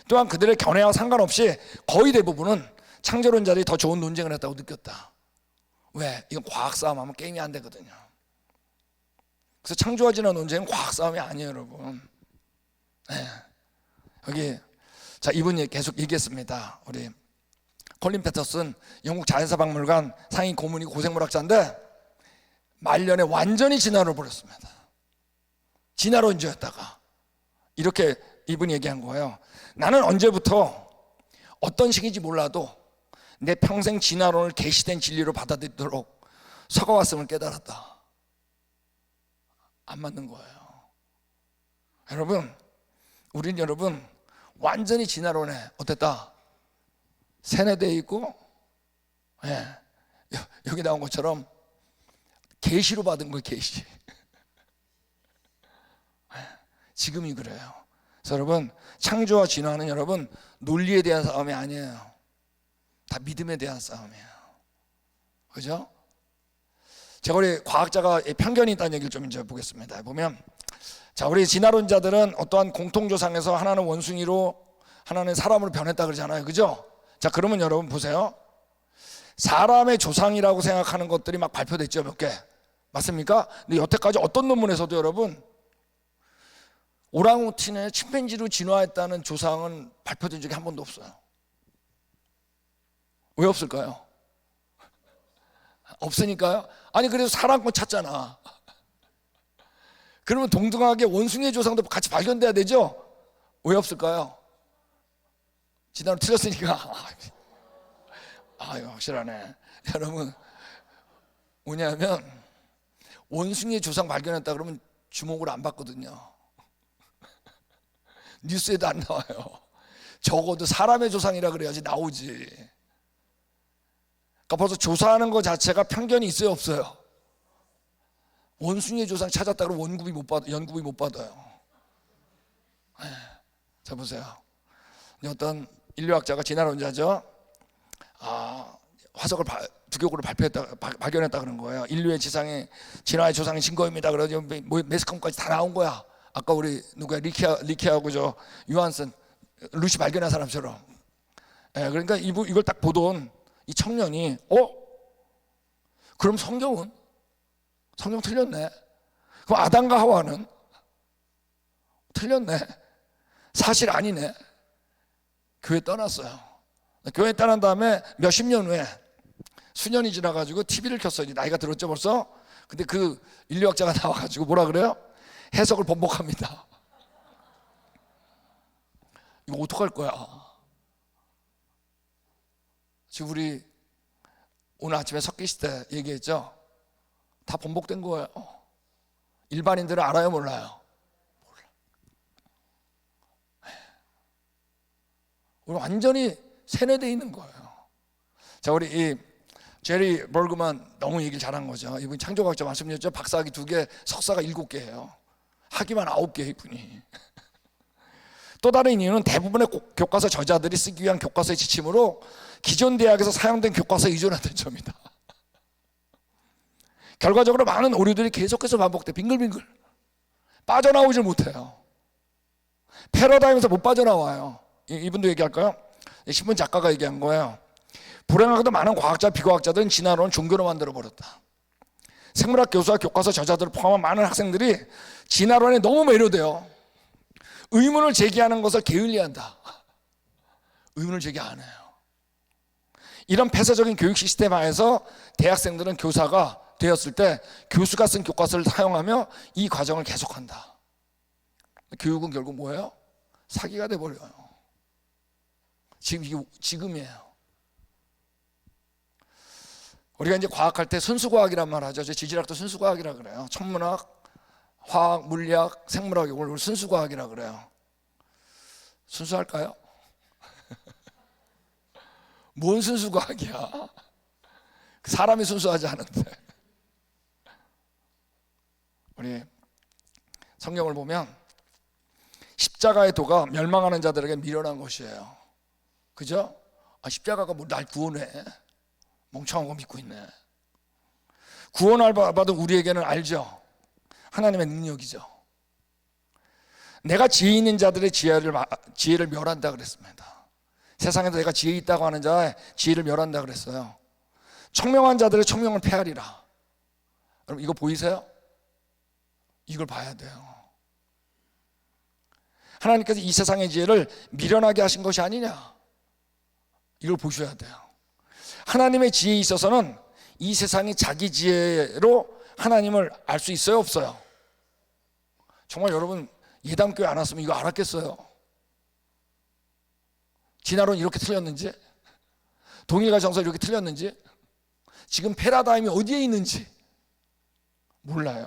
또한 그들의 견해와 상관없이 거의 대부분은 창조론자들이 더 좋은 논쟁을 했다고 느꼈다. 왜? 이건 과학 싸움하면 게임이 안 되거든요. 그래서 창조와 진화 논쟁은 과학 싸움이 아니에요, 여러분. 네. 여기 자, 이분이 계속 얘기했습니다. 우리 콜린 패터슨 영국 자연사박물관 상임 고문이고 고생물학자인데 말년에 완전히 진화를 버렸습니다. 진화론자였다가 이렇게 이분이 얘기한 거예요. 나는 언제부터 어떤 시기인지 몰라도 내 평생 진화론을 계시된 진리로 받아들이도록 서가왔음을 깨달았다. 안 맞는 거예요. 여러분, 우린 여러분 완전히 진화론에 어땠다? 세뇌되어 있고, 예, 여기 나온 것처럼 계시로 받은 거예요. 계시. 지금이 그래요. 그래서 여러분, 창조와 진화는 여러분 논리에 대한 싸움이 아니에요. 다 믿음에 대한 싸움이에요. 그죠? 제가 우리 과학자가 편견이 있다는 얘기를 좀 이제 보겠습니다. 보면, 자, 우리 진화론자들은 어떠한 공통조상에서 하나는 원숭이로 하나는 사람으로 변했다 그러잖아요. 그죠? 자, 그러면 여러분 보세요. 사람의 조상이라고 생각하는 것들이 막 발표됐죠. 몇 개. 맞습니까? 근데 여태까지 어떤 논문에서도 여러분 오랑우탄의 침팬지로 진화했다는 조상은 발표된 적이 한 번도 없어요. 왜 없을까요? 없으니까요? 아니, 그래도 사람 건 찾잖아. 그러면 동등하게 원숭이의 조상도 같이 발견돼야 되죠? 왜 없을까요? 진화로 틀렸으니까. 아유, 확실하네. 여러분, 뭐냐면 원숭이의 조상 발견했다 그러면 주목을 안 받거든요. 뉴스에도 안 나와요. 적어도 사람의 조상이라 그래야지 나오지. 그러니까 벌써 조사하는 것 자체가 편견이 있어요, 없어요? 원숭이의 조상 찾았다 그러면 연구비 못 받아요. 자, 보세요. 어떤 인류학자가 진화론자죠. 화석을 두개골을 발견했다 그런 거예요. 인류의 진화의 조상의 증거입니다. 그래서 매스컴까지 다 나온 거야. 아까 우리 누구야, 리키하고 저 유한슨, 루시 발견한 사람처럼. 그러니까 이걸 딱 보던 이 청년이 그럼 성경 틀렸네. 그럼 아담과 하와는 틀렸네. 사실 아니네. 교회 떠났어요. 교회 떠난 다음에 몇십 년 후에 수년이 지나가지고 TV를 켰어요. 나이가 들었죠 벌써. 근데 그 인류학자가 나와가지고 뭐라 그래요? 해석을 번복합니다. 이거 어떡할 거야? 지금 우리 오늘 아침에 석기시 때 얘기했죠. 다 번복된 거예요. 일반인들은 알아요, 몰라요? 몰라. 우리 완전히 세뇌되어 있는 거예요. 자, 우리 이 제리 벌그만 너무 얘기를 잘한 거죠. 이분 창조과학자 말씀드렸죠. 박사학위 2개, 석사가 7개예요. 학위만 9개 이분이. 또 다른 이유는 대부분의 교과서 저자들이 쓰기 위한 교과서의 지침으로 기존 대학에서 사용된 교과서에 의존하는 점이다. 결과적으로 많은 오류들이 계속해서 반복돼 빙글빙글 빠져나오질 못해요. 패러다임에서 못 빠져나와요. 이분도 얘기할까요? 신문 작가가 얘기한 거예요. 불행하게도 많은 과학자, 비과학자들은 진화론을 종교로 만들어버렸다. 생물학 교수와 교과서 저자들을 포함한 많은 학생들이 진화론에 너무 매료돼요. 의문을 제기하는 것을 게을리한다. 의문을 제기 안 해요. 이런 폐쇄적인 교육 시스템 하에서 대학생들은 교사가 되었을 때 교수가 쓴 교과서를 사용하며 이 과정을 계속한다. 교육은 결국 뭐예요? 사기가 돼버려요. 지금이에요. 우리가 이제 과학할 때 순수과학이란 말 하죠. 지질학도 순수과학이라 그래요. 천문학, 화학, 물리학, 생물학 이걸 순수과학이라 그래요. 순수할까요? 뭔 순수과학이야? 사람이 순수하지 않은데. 우리 성경을 보면 십자가의 도가 멸망하는 자들에게 미련한 것이에요. 그죠? 십자가가 뭐 날 구원해? 멍청한 거 믿고 있네. 구원을 받은 우리에게는 알죠. 하나님의 능력이죠. 내가 지혜 있는 자들의 지혜를 멸한다 그랬습니다. 세상에서 내가 지혜 있다고 하는 자의 지혜를 멸한다 그랬어요. 청명한 자들의 청명을 폐하리라. 여러분 이거 보이세요? 이걸 봐야 돼요. 하나님께서 이 세상의 지혜를 미련하게 하신 것이 아니냐, 이걸 보셔야 돼요. 하나님의 지혜에 있어서는 이 세상이 자기 지혜로 하나님을 알 수 있어요, 없어요? 정말 여러분 예담교회 안 왔으면 이거 알았겠어요? 진화론 이렇게 틀렸는지, 동일과 정설 이렇게 틀렸는지, 지금 패러다임이 어디에 있는지 몰라요.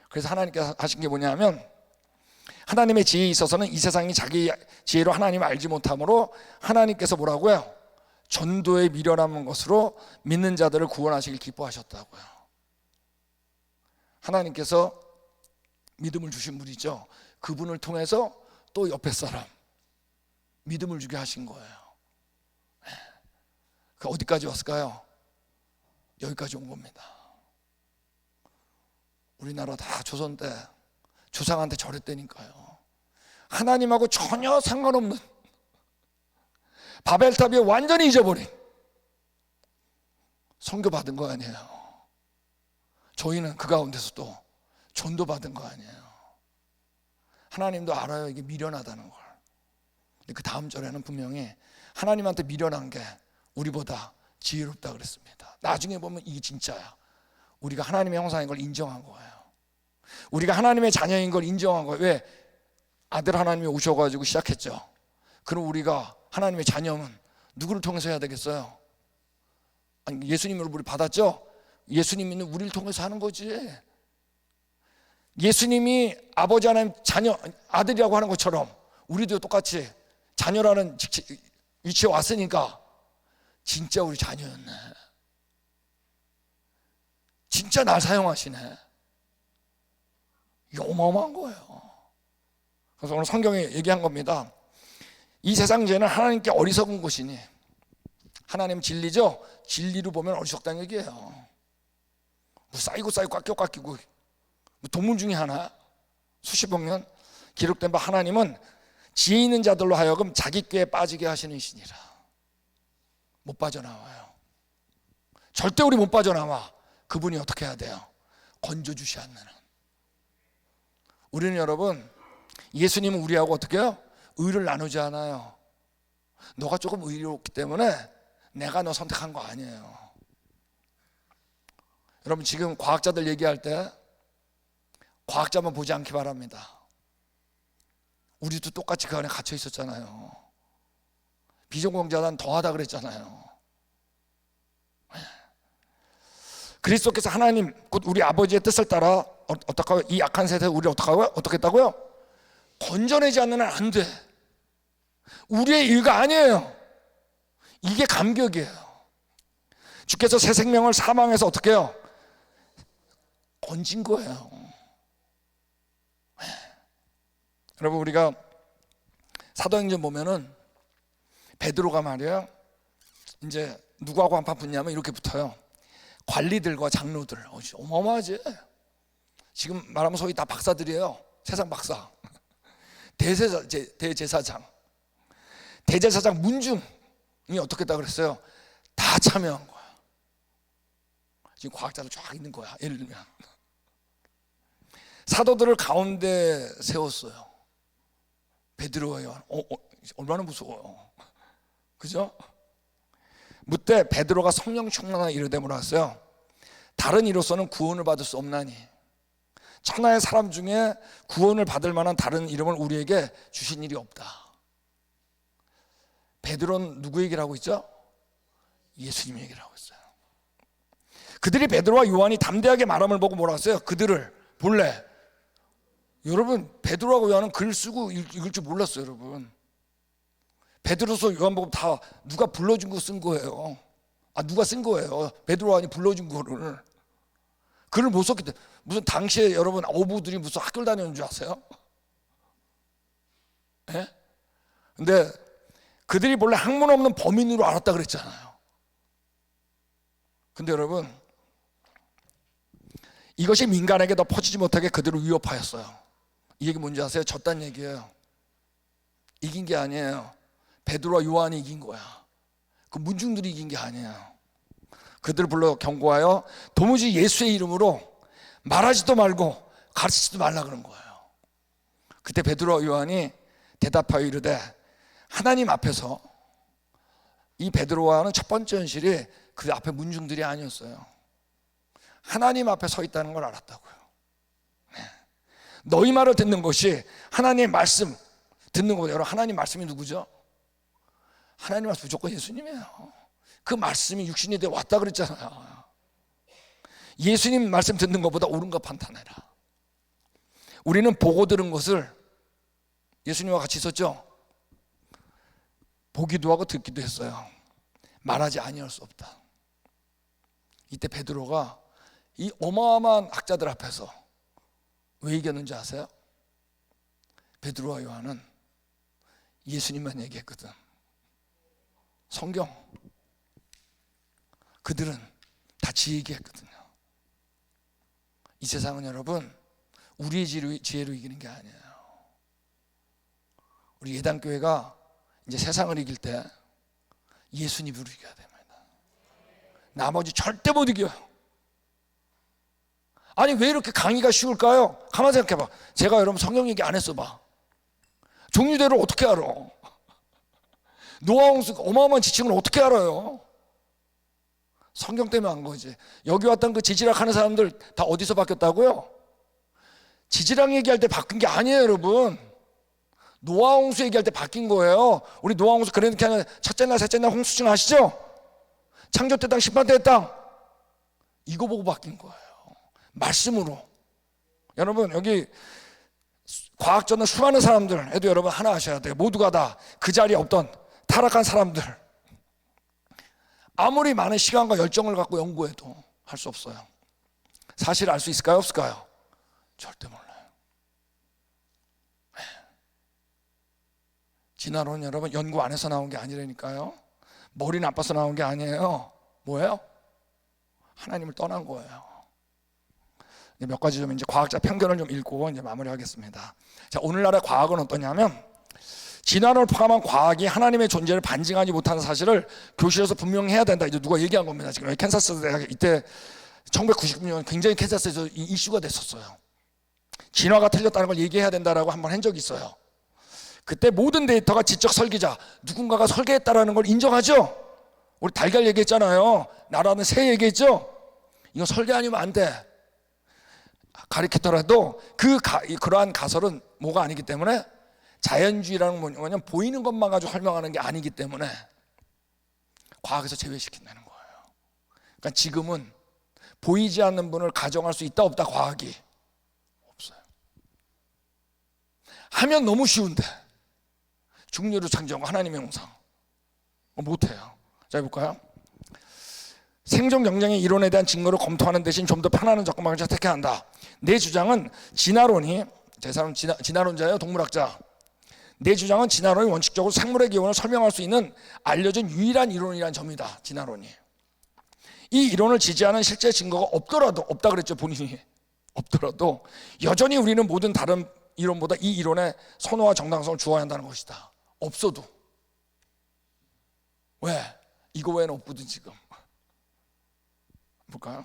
그래서 하나님께서 하신 게 뭐냐면, 하나님의 지혜에 있어서는 이 세상이 자기 지혜로 하나님을 알지 못하므로 하나님께서 뭐라고요? 전도에 미련한 것으로 믿는 자들을 구원하시길 기뻐하셨다고요. 하나님께서 믿음을 주신 분이죠. 그분을 통해서 또 옆에 사람 믿음을 주게 하신 거예요. 그 어디까지 왔을까요? 여기까지 온 겁니다. 우리나라 다 조선 때 조상한테 절했다니까요. 하나님하고 전혀 상관없는, 바벨탑 위에 완전히 잊어버린 선교 받은 거 아니에요. 저희는 그 가운데서 또 전도 받은 거 아니에요. 하나님도 알아요, 이게 미련하다는 걸. 근데 그 다음 절에는 분명히 하나님한테 미련한 게 우리보다 지혜롭다 그랬습니다. 나중에 보면 이게 진짜야. 우리가 하나님의 형상인 걸 인정한 거예요. 우리가 하나님의 자녀인 걸 인정한 거예요. 왜? 아들 하나님이 오셔가지고 시작했죠. 그럼 우리가 하나님의 자녀는 누구를 통해서 해야 되겠어요? 아니, 예수님으로 우리 받았죠? 예수님 믿는 우리를 통해서 하는 거지. 예수님이 아버지 하나님 자녀, 아들이라고 하는 것처럼 우리도 똑같이 자녀라는 위치에 왔으니까 진짜 우리 자녀였네. 진짜 날 사용하시네. 이게 어마어마한 거예요. 그래서 오늘 성경에 얘기한 겁니다. 이 세상 죄는 하나님께 어리석은 것이니, 하나님 진리죠? 진리로 보면 어리석다는 얘기예요. 뭐 쌓이고 깎이고 뭐 동물 중에 하나, 수십억 년 기록된 바 하나님은 지혜 있는 자들로 하여금 자기 꾀에 빠지게 하시는 신이라. 못 빠져나와요. 절대 우리 못 빠져나와. 그분이 어떻게 해야 돼요? 건져주셔야 하는. 우리는 여러분, 예수님은 우리하고 어떻게 해요? 의를 나누지 않아요. 너가 조금 의롭기 때문에 내가 너 선택한 거 아니에요. 여러분 지금 과학자들 얘기할 때 과학자만 보지 않기 바랍니다. 우리도 똑같이 그 안에 갇혀 있었잖아요. 비전공자단 더하다 그랬잖아요. 그리스도께서 하나님 곧 우리 아버지의 뜻을 따라 어떡하고 이 악한 세대에 우리를 어떻게 했다고요? 건져내지 않는 한 안 돼. 우리의 일가 아니에요. 이게 감격이에요. 주께서 새 생명을 사망에서 어떻게 해요? 건진 거예요. 여러분, 우리가 사도행전 보면은 베드로가 말이에요, 이제 누구하고 한판 붙냐면 이렇게 붙어요. 관리들과 장로들. 어마어마하지. 지금 말하면 소위 다 박사들이에요. 세상 박사. 대제사장 문중이 어떻게 했다 그랬어요? 다 참여한 거야. 지금 과학자들 쫙 있는 거야. 예를 들면 사도들을 가운데 세웠어요. 베드로와 요한. 얼마나 무서워요. 그죠? 묻되 베드로가 성령 충만하여 이르되 뭐라 했어요? 다른 이로서는 구원을 받을 수 없나니 천하의 사람 중에 구원을 받을 만한 다른 이름을 우리에게 주신 일이 없다. 베드로는 누구 얘기를 하고 있죠? 예수님 얘기를 하고 있어요. 그들이 베드로와 요한이 담대하게 말함을 보고 뭐라 했어요? 그들을 본래, 여러분 베드로하고 요한은 글 쓰고 읽을 줄 몰랐어요. 여러분, 베드로서 요한복음 다 누가 불러준 거 쓴 거예요. 누가 쓴 거예요. 베드로 요한이 불러준 거를. 글을 못 썼기 때문에. 무슨 당시에 여러분 어부들이 무슨 학교를 다녔는 줄 아세요? 예? 근데 그들이 본래 학문 없는 범인으로 알았다 그랬잖아요. 근데 여러분, 이것이 민간에게 더 퍼지지 못하게 그들을 위협하였어요. 이 얘기 뭔지 아세요? 졌단 얘기예요. 이긴 게 아니에요. 베드로와 요한이 이긴 거야. 그 문중들이 이긴 게 아니에요. 그들을 불러 경고하여 도무지 예수의 이름으로 말하지도 말고 가르치지도 말라 그런 거예요. 그때 베드로와 요한이 대답하여 이르되, 하나님 앞에서, 이 베드로와는 첫 번째 현실이 그 앞에 문중들이 아니었어요. 하나님 앞에 서 있다는 걸 알았다고요. 너희 말을 듣는 것이 하나님의 말씀 듣는 거예요. 여러분, 하나님 말씀이 누구죠? 하나님 말씀 무조건 예수님이에요. 그 말씀이 육신이 되어 왔다 그랬잖아요. 예수님 말씀 듣는 것보다 옳은가 판단해라. 우리는 보고 들은 것을, 예수님과 같이 있었죠? 보기도 하고 듣기도 했어요. 말하지 아니할 수 없다. 이때 베드로가 이 어마어마한 학자들 앞에서 왜 이겼는지 아세요? 베드로와 요한은 예수님만 얘기했거든. 성경. 그들은 다 지 얘기했거든요. 이 세상은 여러분 우리의 지혜로 이기는 게 아니에요. 우리 예단교회가 이제 세상을 이길 때 예수님으로 이겨야 됩니다. 나머지 절대 못 이겨요. 아니 왜 이렇게 강의가 쉬울까요? 가만 생각해봐. 제가 여러분 성경 얘기 안 했어 봐. 종류대로 어떻게 알아? 노아 홍수 어마어마한 지층을 어떻게 알아요? 성경 때문에 한 거지. 여기 왔던 그 지지락 하는 사람들 다 어디서 바뀌었다고요? 지지락 얘기할 때 바뀐 게 아니에요, 여러분. 노아 홍수 얘기할 때 바뀐 거예요. 우리 노아 홍수 그렇게 하는 첫째 날, 셋째 날 홍수증 아시죠? 창조 때 땅, 심판 때 땅. 이거 보고 바뀐 거예요. 말씀으로. 여러분, 여기 과학자는 수많은 사람들 해도 여러분 하나 아셔야 돼요. 모두가 다 그 자리에 없던 타락한 사람들, 아무리 많은 시간과 열정을 갖고 연구해도 할 수 없어요. 사실 알 수 있을까요? 없을까요? 절대 몰라요. 진화론 여러분 연구 안 해서 나온 게 아니라니까요. 머리 나빠서 나온 게 아니에요. 뭐예요? 하나님을 떠난 거예요. 몇 가지 좀 이제 과학자 편견을 좀 읽고 이제 마무리하겠습니다. 자, 오늘날의 과학은 어떠냐면, 진화론을 포함한 과학이 하나님의 존재를 반증하지 못하는 사실을 교실에서 분명히 해야 된다. 이제 누가 얘기한 겁니다. 지금 캔사스 대학 이때 1999년 굉장히 캔사스에서 이슈가 됐었어요. 진화가 틀렸다는 걸 얘기해야 된다라고 한번 한 적이 있어요. 그때 모든 데이터가 지적 설계자, 누군가가 설계했다라는 걸 인정하죠. 우리 달걀 얘기했잖아요. 나라는 새 얘기했죠. 이거 설계 아니면 안 돼. 가리켰더라도 그러한 가설은 뭐가 아니기 때문에, 자연주의라는 건 뭐냐면 보이는 것만 가지고 설명하는 게 아니기 때문에 과학에서 제외시킨다는 거예요. 그러니까 지금은 보이지 않는 분을 가정할 수 있다 없다? 과학이 없어요. 하면 너무 쉬운데 중류로 창조한 하나님의 형상 못해요. 자, 해볼까요? 생존 경쟁의 이론에 대한 증거를 검토하는 대신 좀 더 편안한 접근 방식을 택해야 한다. 내 주장은 진화론이, 제 사람은 진화론자예요, 동물학자. 내 주장은 진화론이 원칙적으로 생물의 기원을 설명할 수 있는 알려진 유일한 이론이라는 점이다. 진화론이. 이 이론을 지지하는 실제 증거가 없더라도, 없다 그랬죠 본인이, 없더라도 여전히 우리는 모든 다른 이론보다 이 이론에 선호와 정당성을 주어야 한다는 것이다. 없어도. 왜? 이거 외에는 없거든 지금. 볼까요?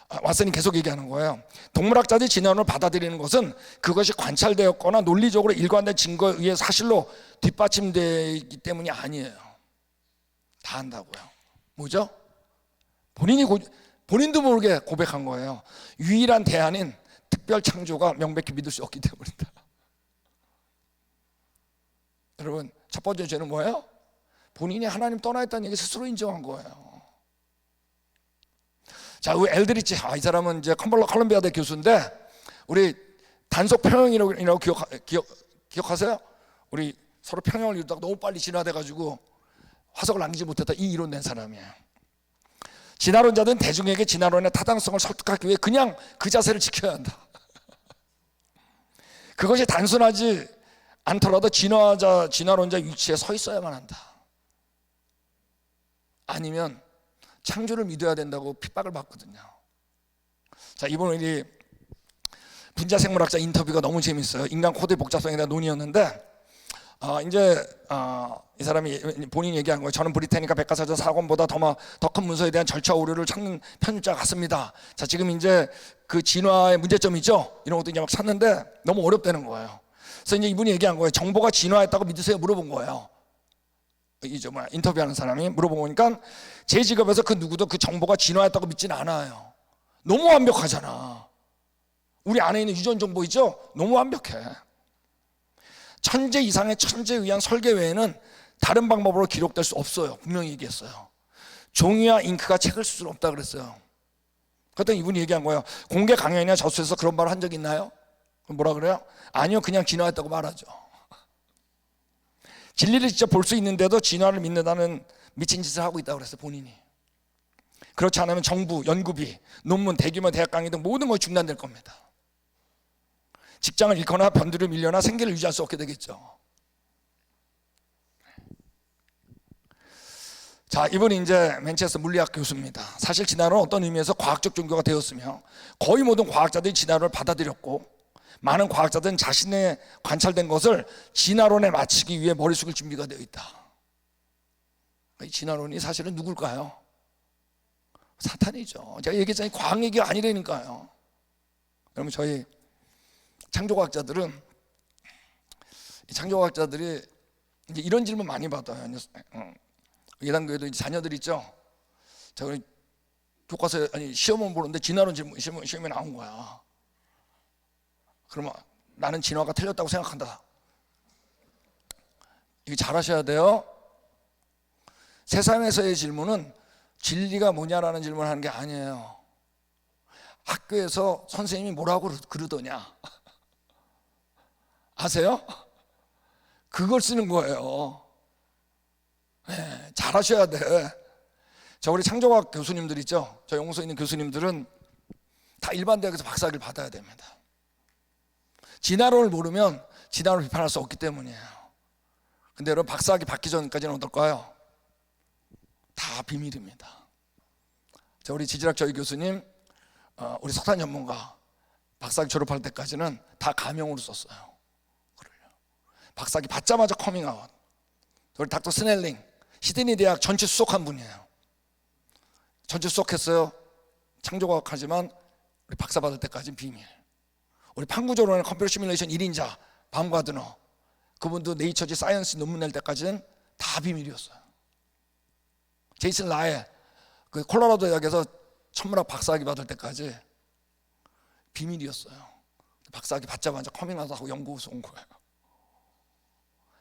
왓슨이 계속 얘기하는 거예요. 동물학자들이 진화론을 받아들이는 것은 그것이 관찰되었거나 논리적으로 일관된 증거에 의해 사실로 뒷받침되기 때문이 아니에요. 다 한다고요. 뭐죠? 본인도 모르게 고백한 거예요. 유일한 대안인 특별 창조가 명백히 믿을 수 없기 때문이다. 여러분, 첫 번째 죄는 뭐예요? 본인이 하나님 떠나 있다는 얘기 스스로 인정한 거예요. 자, 그 엘드리치, 이 사람은 이제 컬럼비아대 교수인데, 우리 단속 평형이라고 기억하세요? 우리 서로 평형을 이루다가 너무 빨리 진화돼가지고 화석을 남기지 못했다, 이 이론 낸 사람이에요. 진화론자들은 대중에게 진화론의 타당성을 설득하기 위해 그냥 그 자세를 지켜야 한다. 그것이 단순하지 않더라도 진화론자 위치에 서 있어야만 한다. 아니면 창조를 믿어야 된다고 핍박을 받거든요. 자, 이번 우리 분자생물학자 인터뷰가 너무 재밌어요. 인간 코드의 복잡성에 대한 논의였는데, 이 사람이 본인이 얘기한 거예요. 저는 브리테니카 백과사전 4권보다 더 큰 문서에 대한 절차 오류를 찾는 편집자 같습니다. 자, 지금 이제 그 진화의 문제점이죠. 이런 것도 이제 막 찾는데 너무 어렵다는 거예요. 그래서 이제 이분이 얘기한 거예요. 정보가 진화했다고 믿으세요? 물어본 거예요. 인터뷰하는 사람이 물어보니까 제 직업에서 그 누구도 그 정보가 진화했다고 믿지는 않아요. 너무 완벽하잖아. 우리 안에 있는 유전 정보 있죠? 너무 완벽해. 천재 이상의 천재에 의한 설계 외에는 다른 방법으로 기록될 수 없어요. 분명히 얘기했어요. 종이와 잉크가 책을 쓸 수는 없다 그랬어요. 그랬더니 이분이 얘기한 거예요. 공개 강연이나 저수에서 그런 말을 한 적 있나요? 그럼 뭐라 그래요? 아니요, 그냥 진화했다고 말하죠. 진리를 직접 볼 수 있는데도 진화를 믿는다는 미친 짓을 하고 있다고 그랬어요, 본인이. 그렇지 않으면 정부, 연구비, 논문, 대규모 대학 강의 등 모든 것이 중단될 겁니다. 직장을 잃거나 변두를 밀려나 생계를 유지할 수 없게 되겠죠. 자, 이분이 이제 맨체스터 물리학 교수입니다. 사실 진화론은 어떤 의미에서 과학적 종교가 되었으며 거의 모든 과학자들이 진화론을 받아들였고 많은 과학자들은 자신의 관찰된 것을 진화론에 맞추기 위해 머리 숙일 준비가 되어 있다. 이 진화론이 사실은 누굴까요? 사탄이죠. 제가 얘기했잖아요. 과학 얘기가 아니라니까요. 여러분, 저희 창조과학자들이 이제 이런 질문 많이 받아요. 예단교회도 자녀들 있죠. 제가 교과서 시험을 보는데 진화론 시험에 나온 거야. 그러면 나는 진화가 틀렸다고 생각한다. 이거 잘하셔야 돼요. 세상에서의 질문은 진리가 뭐냐라는 질문을 하는 게 아니에요. 학교에서 선생님이 뭐라고 그러더냐 아세요? 그걸 쓰는 거예요. 네, 잘하셔야 돼. 저 우리 창조과학 교수님들 있죠. 저 연구소에 있는 교수님들은 다 일반 대학에서 박사학위를 받아야 됩니다. 진화론을 모르면 진화론을 비판할 수 없기 때문이에요. 근데 여러분, 박사학위 받기 전까지는 어떨까요? 다 비밀입니다. 저 우리 지질학 저희 교수님, 우리 석탄 전문가 박사학위 졸업할 때까지는 다 가명으로 썼어요. 박사학위 받자마자 커밍아웃. 우리 닥터 스넬링, 시드니 대학 전체 수석한 분이에요. 전체 수석했어요. 창조과학 하지만 우리 박사 받을 때까지는 비밀. 우리 판구조론의 컴퓨터 시뮬레이션 1인자 밤가드너, 그분도 네이처지 사이언스 논문 낼 때까지는 다 비밀이었어요. 제이슨 라엘, 그 콜로라도 대학에서 천문학 박사학위 받을 때까지 비밀이었어요. 박사학위 받자마자 커밍아웃하고 연구소서 온 거예요.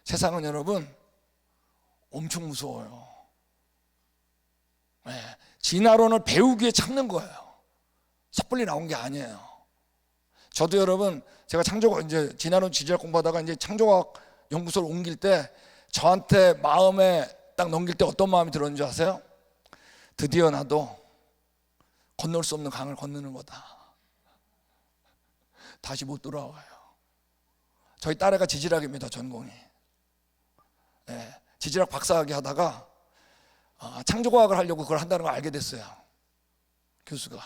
세상은 여러분 엄청 무서워요. 네, 진화론을 배우기 위해 참는 거예요. 섣불리 나온 게 아니에요. 저도 여러분, 제가 창조학 이제 진화론 지질학 공부하다가 이제 창조학 연구소를 옮길 때 저한테 마음에 딱 넘길 때 어떤 마음이 들었는지 아세요? 드디어 나도 건널 수 없는 강을 건너는 거다. 다시 못 돌아와요. 저희 딸애가 지질학입니다, 전공이. 네, 지질학 박사학위 하다가 창조과학을 하려고 그걸 한다는 걸 알게 됐어요. 교수가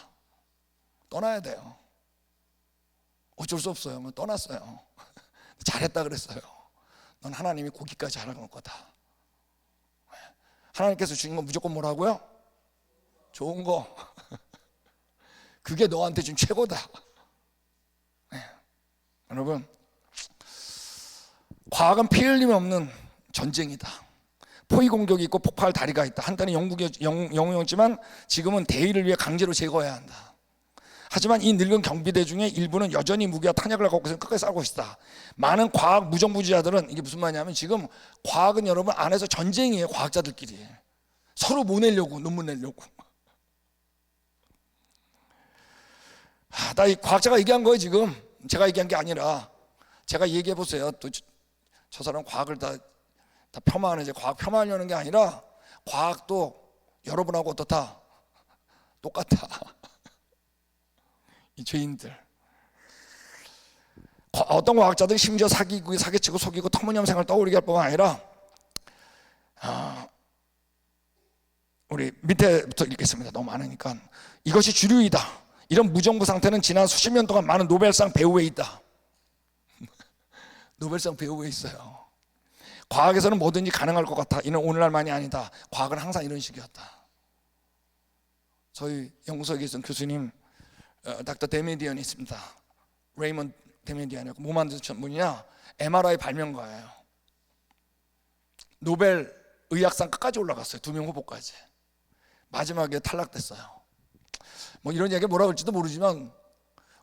떠나야 돼요. 어쩔 수 없어요. 떠났어요. 잘했다 그랬어요. 넌 하나님이 거기까지 하라는 거다. 하나님께서 주신 건 무조건 뭐라고요? 좋은 거. 그게 너한테 준 최고다. 네. 여러분, 과학은 피 흘림 없는 전쟁이다. 포위 공격이 있고 폭파할 다리가 있다. 한때는 영웅이었지만 지금은 대의를 위해 강제로 제거해야 한다. 하지만 이 늙은 경비대 중에 일부는 여전히 무기와 탄약을 갖고 끝까지 싸우고 있다. 많은 과학 무정부주의자들은 이게 무슨 말이냐면 지금 과학은 여러분 안에서 전쟁이에요. 과학자들끼리 서로 뭐 내려고, 논문 내려고. 나 이 과학자가 얘기한 거예요. 지금 제가 얘기한 게 아니라 제가 얘기해 보세요. 또 저 사람 과학을 다 폄하하는, 이제 과학 폄하하려는 게 아니라 과학도 여러분하고 어떻다? 똑같아. 이 죄인들. 어떤 과학자들은 심지어 사기치고 속이고 터무니없는 생각을 떠올리게 할 뿐만 아니라 우리 밑에부터 읽겠습니다. 너무 많으니까. 이것이 주류이다. 이런 무정부 상태는 지난 수십 년 동안 많은 노벨상 배후에 있다. 노벨상 배후에 있어요. 과학에서는 뭐든지 가능할 것 같아. 이는 오늘날만이 아니다. 과학은 항상 이런 식이었다. 저희 연구소에 계신 교수님 닥터 데메디언이 있습니다. 레이먼드 데메디언이라고. 뭐 만드신 분이냐? MRI 발명가예요. 노벨 의학상 끝까지 올라갔어요. 2명 후보까지. 마지막에 탈락됐어요. 뭐 이런 얘기 뭐라 그럴지도 모르지만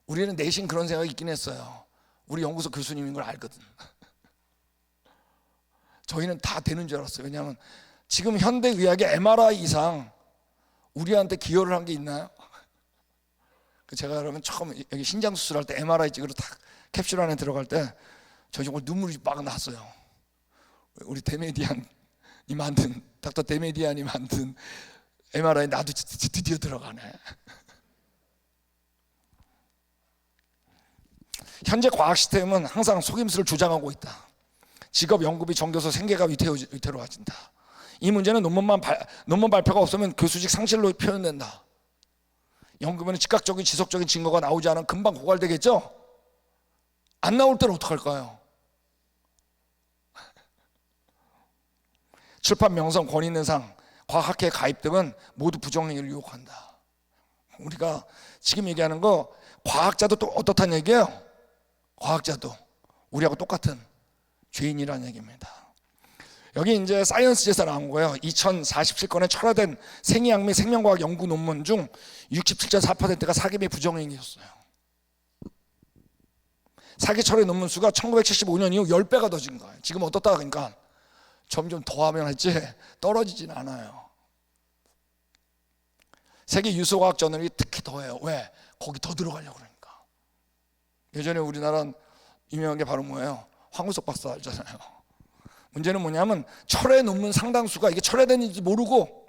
우리는 내심 그런 생각이 있긴 했어요. 우리 연구소 교수님인 걸 알거든. 저희는 다 되는 줄 알았어요. 왜냐하면 지금 현대의학의 MRI 이상 우리한테 기여를 한 게 있나요? 제가 여러분 처음 여기 신장 수술할 때 MRI 찍으러 딱 캡슐 안에 들어갈 때 저 정말 눈물이 막 났어요. 우리 데메디안이 만든, 닥터 데메디안이 만든 MRI 나도 드디어 들어가네. 현재 과학 시스템은 항상 속임수를 주장하고 있다. 직업, 연구비, 정교수, 생계가 위태로워진다. 이 문제는 논문 발표가 없으면 교수직 상실로 표현된다. 연구비는 즉각적인 지속적인 증거가 나오지 않으면 금방 고갈되겠죠? 안 나올 때는 어떡할까요? 출판 명성, 권위 있는 상, 과학학회 가입 등은 모두 부정행위를 유혹한다. 우리가 지금 얘기하는 거 과학자도 또 어떻다는 얘기예요? 과학자도 우리하고 똑같은 죄인이라는 얘기입니다. 여기 이제 사이언스지에서 나온 거예요. 2047건의 철화된 생의학 및 생명과학 연구 논문 중 67.4%가 사기 및 부정행위였어요. 사기 철회 논문 수가 1975년 이후 10배가 더 진 거예요. 지금 어떻다 그러니까 점점 더하면 할지 떨어지진 않아요. 세계 유수과학 저널이 특히 더해요. 왜? 거기 더 들어가려고 그러니까. 예전에 우리나라는 유명한 게 바로 뭐예요? 황우석 박사 알잖아요. 문제는 뭐냐면 철회 논문 상당수가 이게 철회됐는지 모르고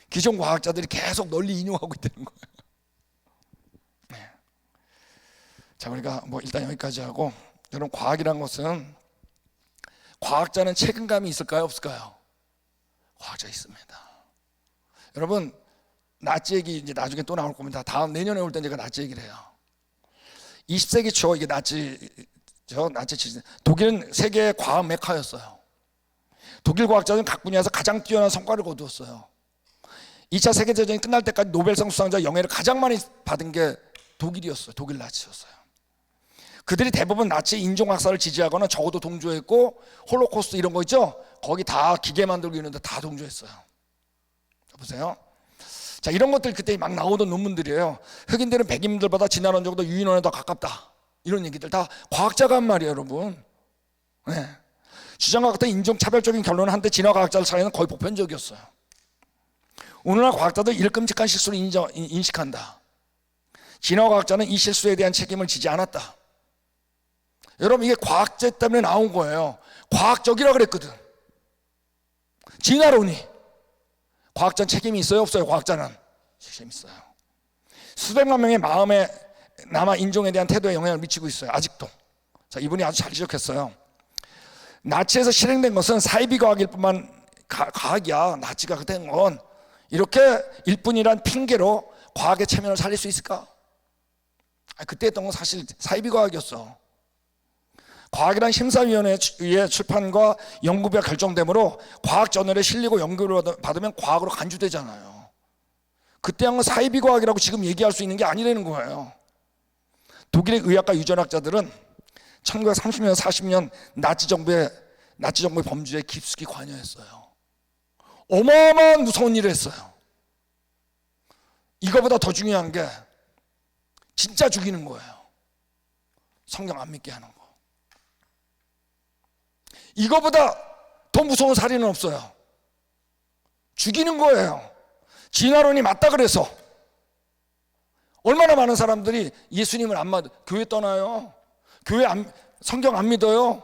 기존 과학자들이 계속 널리 인용하고 있다는 거예요. 네. 자, 우리가 뭐 일단 여기까지 하고, 여러분 과학이란 것은, 과학자는 책임감이 있을까요? 없을까요? 과학자 있습니다. 여러분 나치 얘기 이제 나중에 또 나올 겁니다. 다음 내년에 올 때 제가 나치 얘기를 해요. 20세기 초 이게 나치 독일은 세계의 과학 메카였어요. 독일 과학자들은 각 분야에서 가장 뛰어난 성과를 거두었어요. 2차 세계대전이 끝날 때까지 노벨상 수상자 영예를 가장 많이 받은 게 독일이었어요. 독일 나치였어요. 그들이 대부분 나치 인종학살을 지지하거나 적어도 동조했고, 홀로코스트 이런 거 있죠? 거기 다 기계 만들고 있는데 다 동조했어요. 보세요. 자, 이런 것들 그때 막 나오던 논문들이에요. 흑인들은 백인들보다 진화론적으로 유인원에 더 가깝다. 이런 얘기들 다 과학자가 한 말이에요, 여러분. 네. 주장과 같은 인종차별적인 결론은 한때 진화과학자들 사이에는 거의 보편적이었어요. 오늘날 과학자들 이를 끔찍한 실수를 인식한다. 진화과학자는 이 실수에 대한 책임을 지지 않았다. 여러분, 이게 과학제 때문에 나온 거예요. 과학적이라 그랬거든. 진화론이. 과학자는 책임이 있어요, 없어요? 과학자는 책임 있어요. 수백만 명의 마음에 남아 인종에 대한 태도에 영향을 미치고 있어요, 아직도. 자, 이분이 아주 잘 지적했어요. 나치에서 실행된 것은 사이비 과학일 뿐만 과학이야. 나치가 그된 건 이렇게 일뿐이란 핑계로 과학의 체면을 살릴 수 있을까? 그때 했던 건 사실 사이비 과학이었어. 과학이란 심사위원회의 출판과 연구비가 결정되므로 과학 저널에 실리고 연구를 받으면 과학으로 간주되잖아요. 그때 한 건 사이비 과학이라고 지금 얘기할 수 있는 게 아니라는 거예요. 독일의 의학과 유전학자들은 1930년, 40년 나치 정부의 범죄에 깊숙이 관여했어요. 어마어마한 무서운 일을 했어요. 이거보다 더 중요한 게 진짜 죽이는 거예요. 성경 안 믿게 하는 거. 이거보다 더 무서운 살인은 없어요. 죽이는 거예요. 진화론이 맞다 그래서 얼마나 많은 사람들이 예수님을 안 믿어 교회 떠나요. 성경 안 믿어요.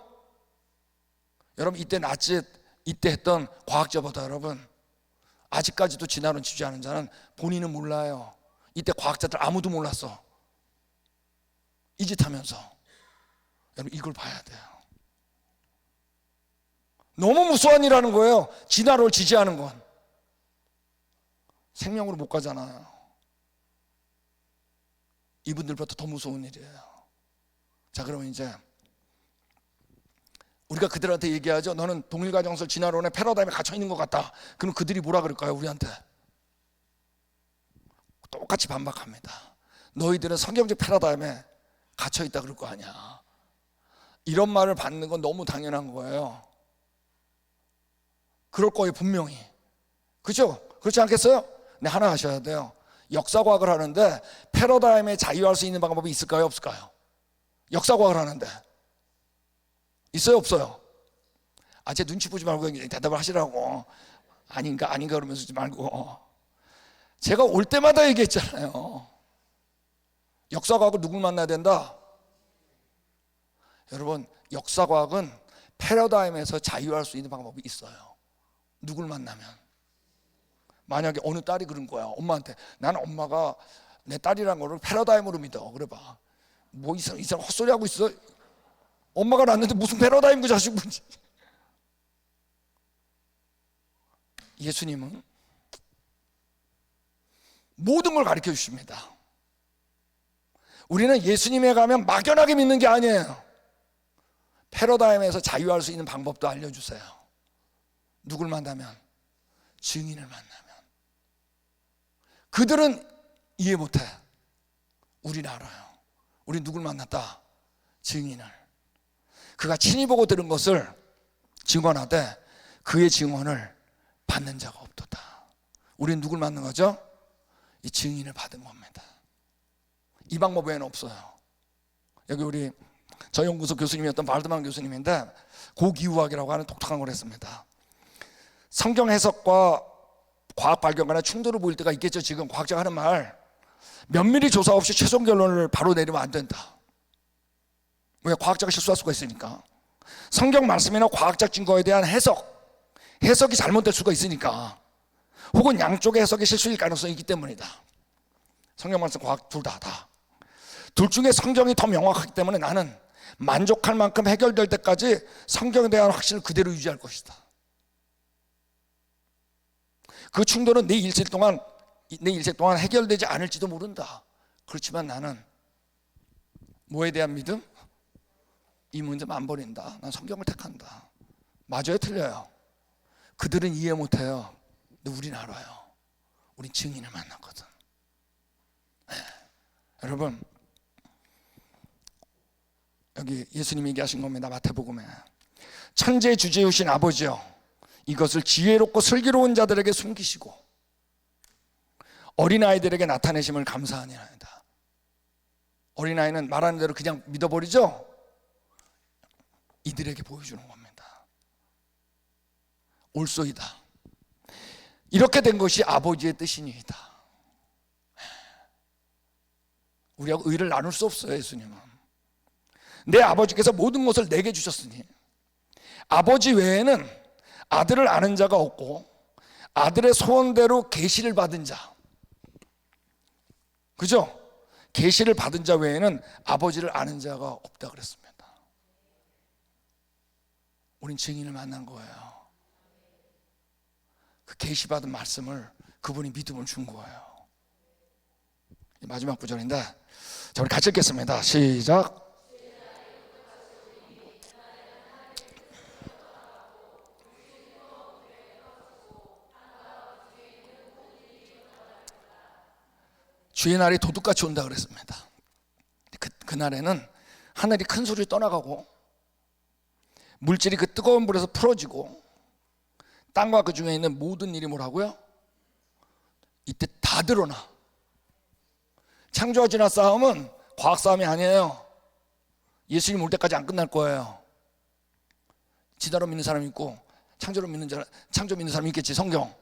여러분, 이때 나치 이때 했던 과학자보다 여러분 아직까지도 진화론 지지하는 자는 본인은 몰라요. 이때 과학자들 아무도 몰랐어. 이 짓 하면서. 여러분, 이걸 봐야 돼요. 너무 무서운 일이라는 거예요. 진화론을 지지하는 건. 생명으로 못 가잖아요. 이분들보다 더 무서운 일이에요. 자, 그러면 이제 우리가 그들한테 얘기하죠. 너는 동일가정설 진화론의 패러다임에 갇혀 있는 것 같다. 그럼 그들이 뭐라 그럴까요? 우리한테 똑같이 반박합니다. 너희들은 성경적 패러다임에 갇혀 있다 그럴 거 아니야. 이런 말을 받는 건 너무 당연한 거예요. 그럴 거예요, 분명히. 그렇죠? 그렇지 않겠어요? 네, 하나 하셔야 돼요. 역사과학을 하는데 패러다임에 자유할 수 있는 방법이 있을까요, 없을까요? 역사과학을 하는데 있어요, 없어요? 제 눈치 보지 말고 대답을 하시라고. 아닌가 그러면서 하지 말고. 제가 올 때마다 얘기했잖아요. 역사과학을 누굴 만나야 된다? 여러분, 역사과학은 패러다임에서 자유할 수 있는 방법이 있어요. 누굴 만나면. 만약에 어느 딸이 그런 거야, 엄마한테. 나는 엄마가 내 딸이란 거를 패러다임으로 믿어. 그래 봐. 뭐 이 사람 헛소리 하고 있어. 엄마가 낳았는데 무슨 패러다임 그 자식. 예수님은 모든 걸 가르쳐 주십니다. 우리는 예수님에 가면 막연하게 믿는 게 아니에요. 패러다임에서 자유할 수 있는 방법도 알려주세요. 누굴 만나면? 증인을 만나면. 그들은 이해 못해. 우리는 알아요. 우리 누굴 만났다? 증인을. 그가 친히 보고 들은 것을 증언하되 그의 증언을 받는 자가 없도다. 우리는 누굴 만난 거죠? 이 증인을 받은 겁니다. 이 방법 외에는 없어요. 여기 우리 저 연구소 교수님이었던 발드만 교수님인데 고기후학이라고 하는 독특한 걸 했습니다. 성경 해석과 과학 발견 간에 충돌을 보일 때가 있겠죠. 지금 과학자가 하는 말, 면밀히 조사 없이 최종 결론을 바로 내리면 안 된다. 왜? 과학자가 실수할 수가 있으니까. 성경 말씀이나 과학적 증거에 대한 해석이 잘못될 수가 있으니까. 혹은 양쪽의 해석이 실수일 가능성이 있기 때문이다. 성경 말씀, 과학 둘 다. 둘 중에 성경이 더 명확하기 때문에 나는 만족할 만큼 해결될 때까지 성경에 대한 확신을 그대로 유지할 것이다. 그 충돌은 내 일생 동안 해결되지 않을지도 모른다. 그렇지만 나는 뭐에 대한 믿음? 이 문제만 안 버린다. 난 성경을 택한다. 맞아요, 틀려요? 그들은 이해 못해요. 근데 우린 알아요. 우린 증인을 만났거든. 네. 여러분, 여기 예수님이 얘기하신 겁니다. 마태복음에. 천지의 주제이신 아버지여, 이것을 지혜롭고 슬기로운 자들에게 숨기시고 어린아이들에게 나타내심을 감사하니이다. 어린아이는 말하는 대로 그냥 믿어버리죠? 이들에게 보여주는 겁니다. 올소이다. 이렇게 된 것이 아버지의 뜻이니이다. 우리하고 의를 나눌 수 없어요. 예수님은 내 아버지께서 모든 것을 내게 주셨으니 아버지 외에는 아들을 아는 자가 없고 아들의 소원대로 계시를 받은 자, 그죠? 계시를 받은 자 외에는 아버지를 아는 자가 없다 그랬습니다. 우린 증인을 만난 거예요. 그 계시받은 말씀을 그분이 믿음을 준 거예요. 마지막 구절인데, 자, 우리 같이 읽겠습니다. 시작. 주의 날이 도둑같이 온다 그랬습니다. 그날에는 하늘이 큰 소리로 떠나가고 물질이 그 뜨거운 불에서 풀어지고 땅과 그 중에 있는 모든 일이 뭐라고요? 이때 다 드러나. 창조와 진화 싸움은 과학 싸움이 아니에요. 예수님 올 때까지 안 끝날 거예요. 진화로 믿는 사람이 있고 창조 믿는 사람이 있겠지. 성경.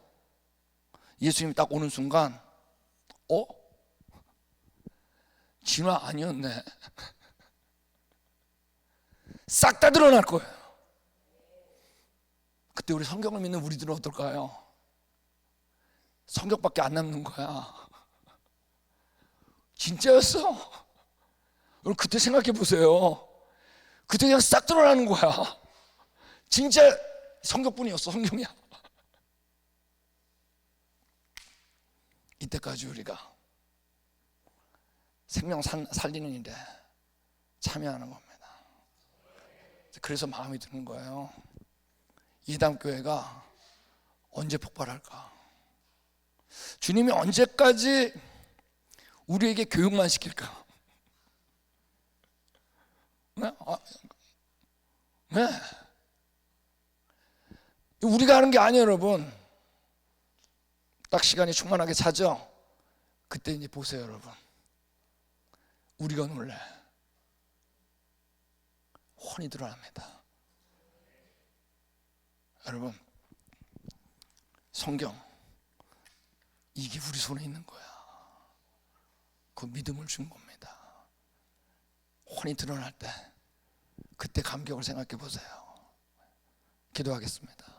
예수님이 딱 오는 순간 진화 아니었네. 싹 다 드러날 거예요. 그때 우리 성경을 믿는 우리들은 어떨까요? 성경밖에 안 남는 거야. 진짜였어? 여러분 그때 생각해 보세요. 그때 그냥 싹 드러나는 거야. 진짜 성경뿐이었어. 성경이야. 이때까지 우리가 생명 살리는 일에 참여하는 겁니다. 그래서 마음이 드는 거예요. 이담교회가 언제 폭발할까? 주님이 언제까지 우리에게 교육만 시킬까? 네? 우리가 하는 게 아니에요, 여러분. 딱 시간이 충만하게 차죠? 그때 이제 보세요, 여러분. 우리가 놀래. 혼이 드러납니다. 여러분, 성경 이게 우리 손에 있는 거야. 그 믿음을 준 겁니다. 혼이 드러날 때 그때 감격을 생각해 보세요. 기도하겠습니다.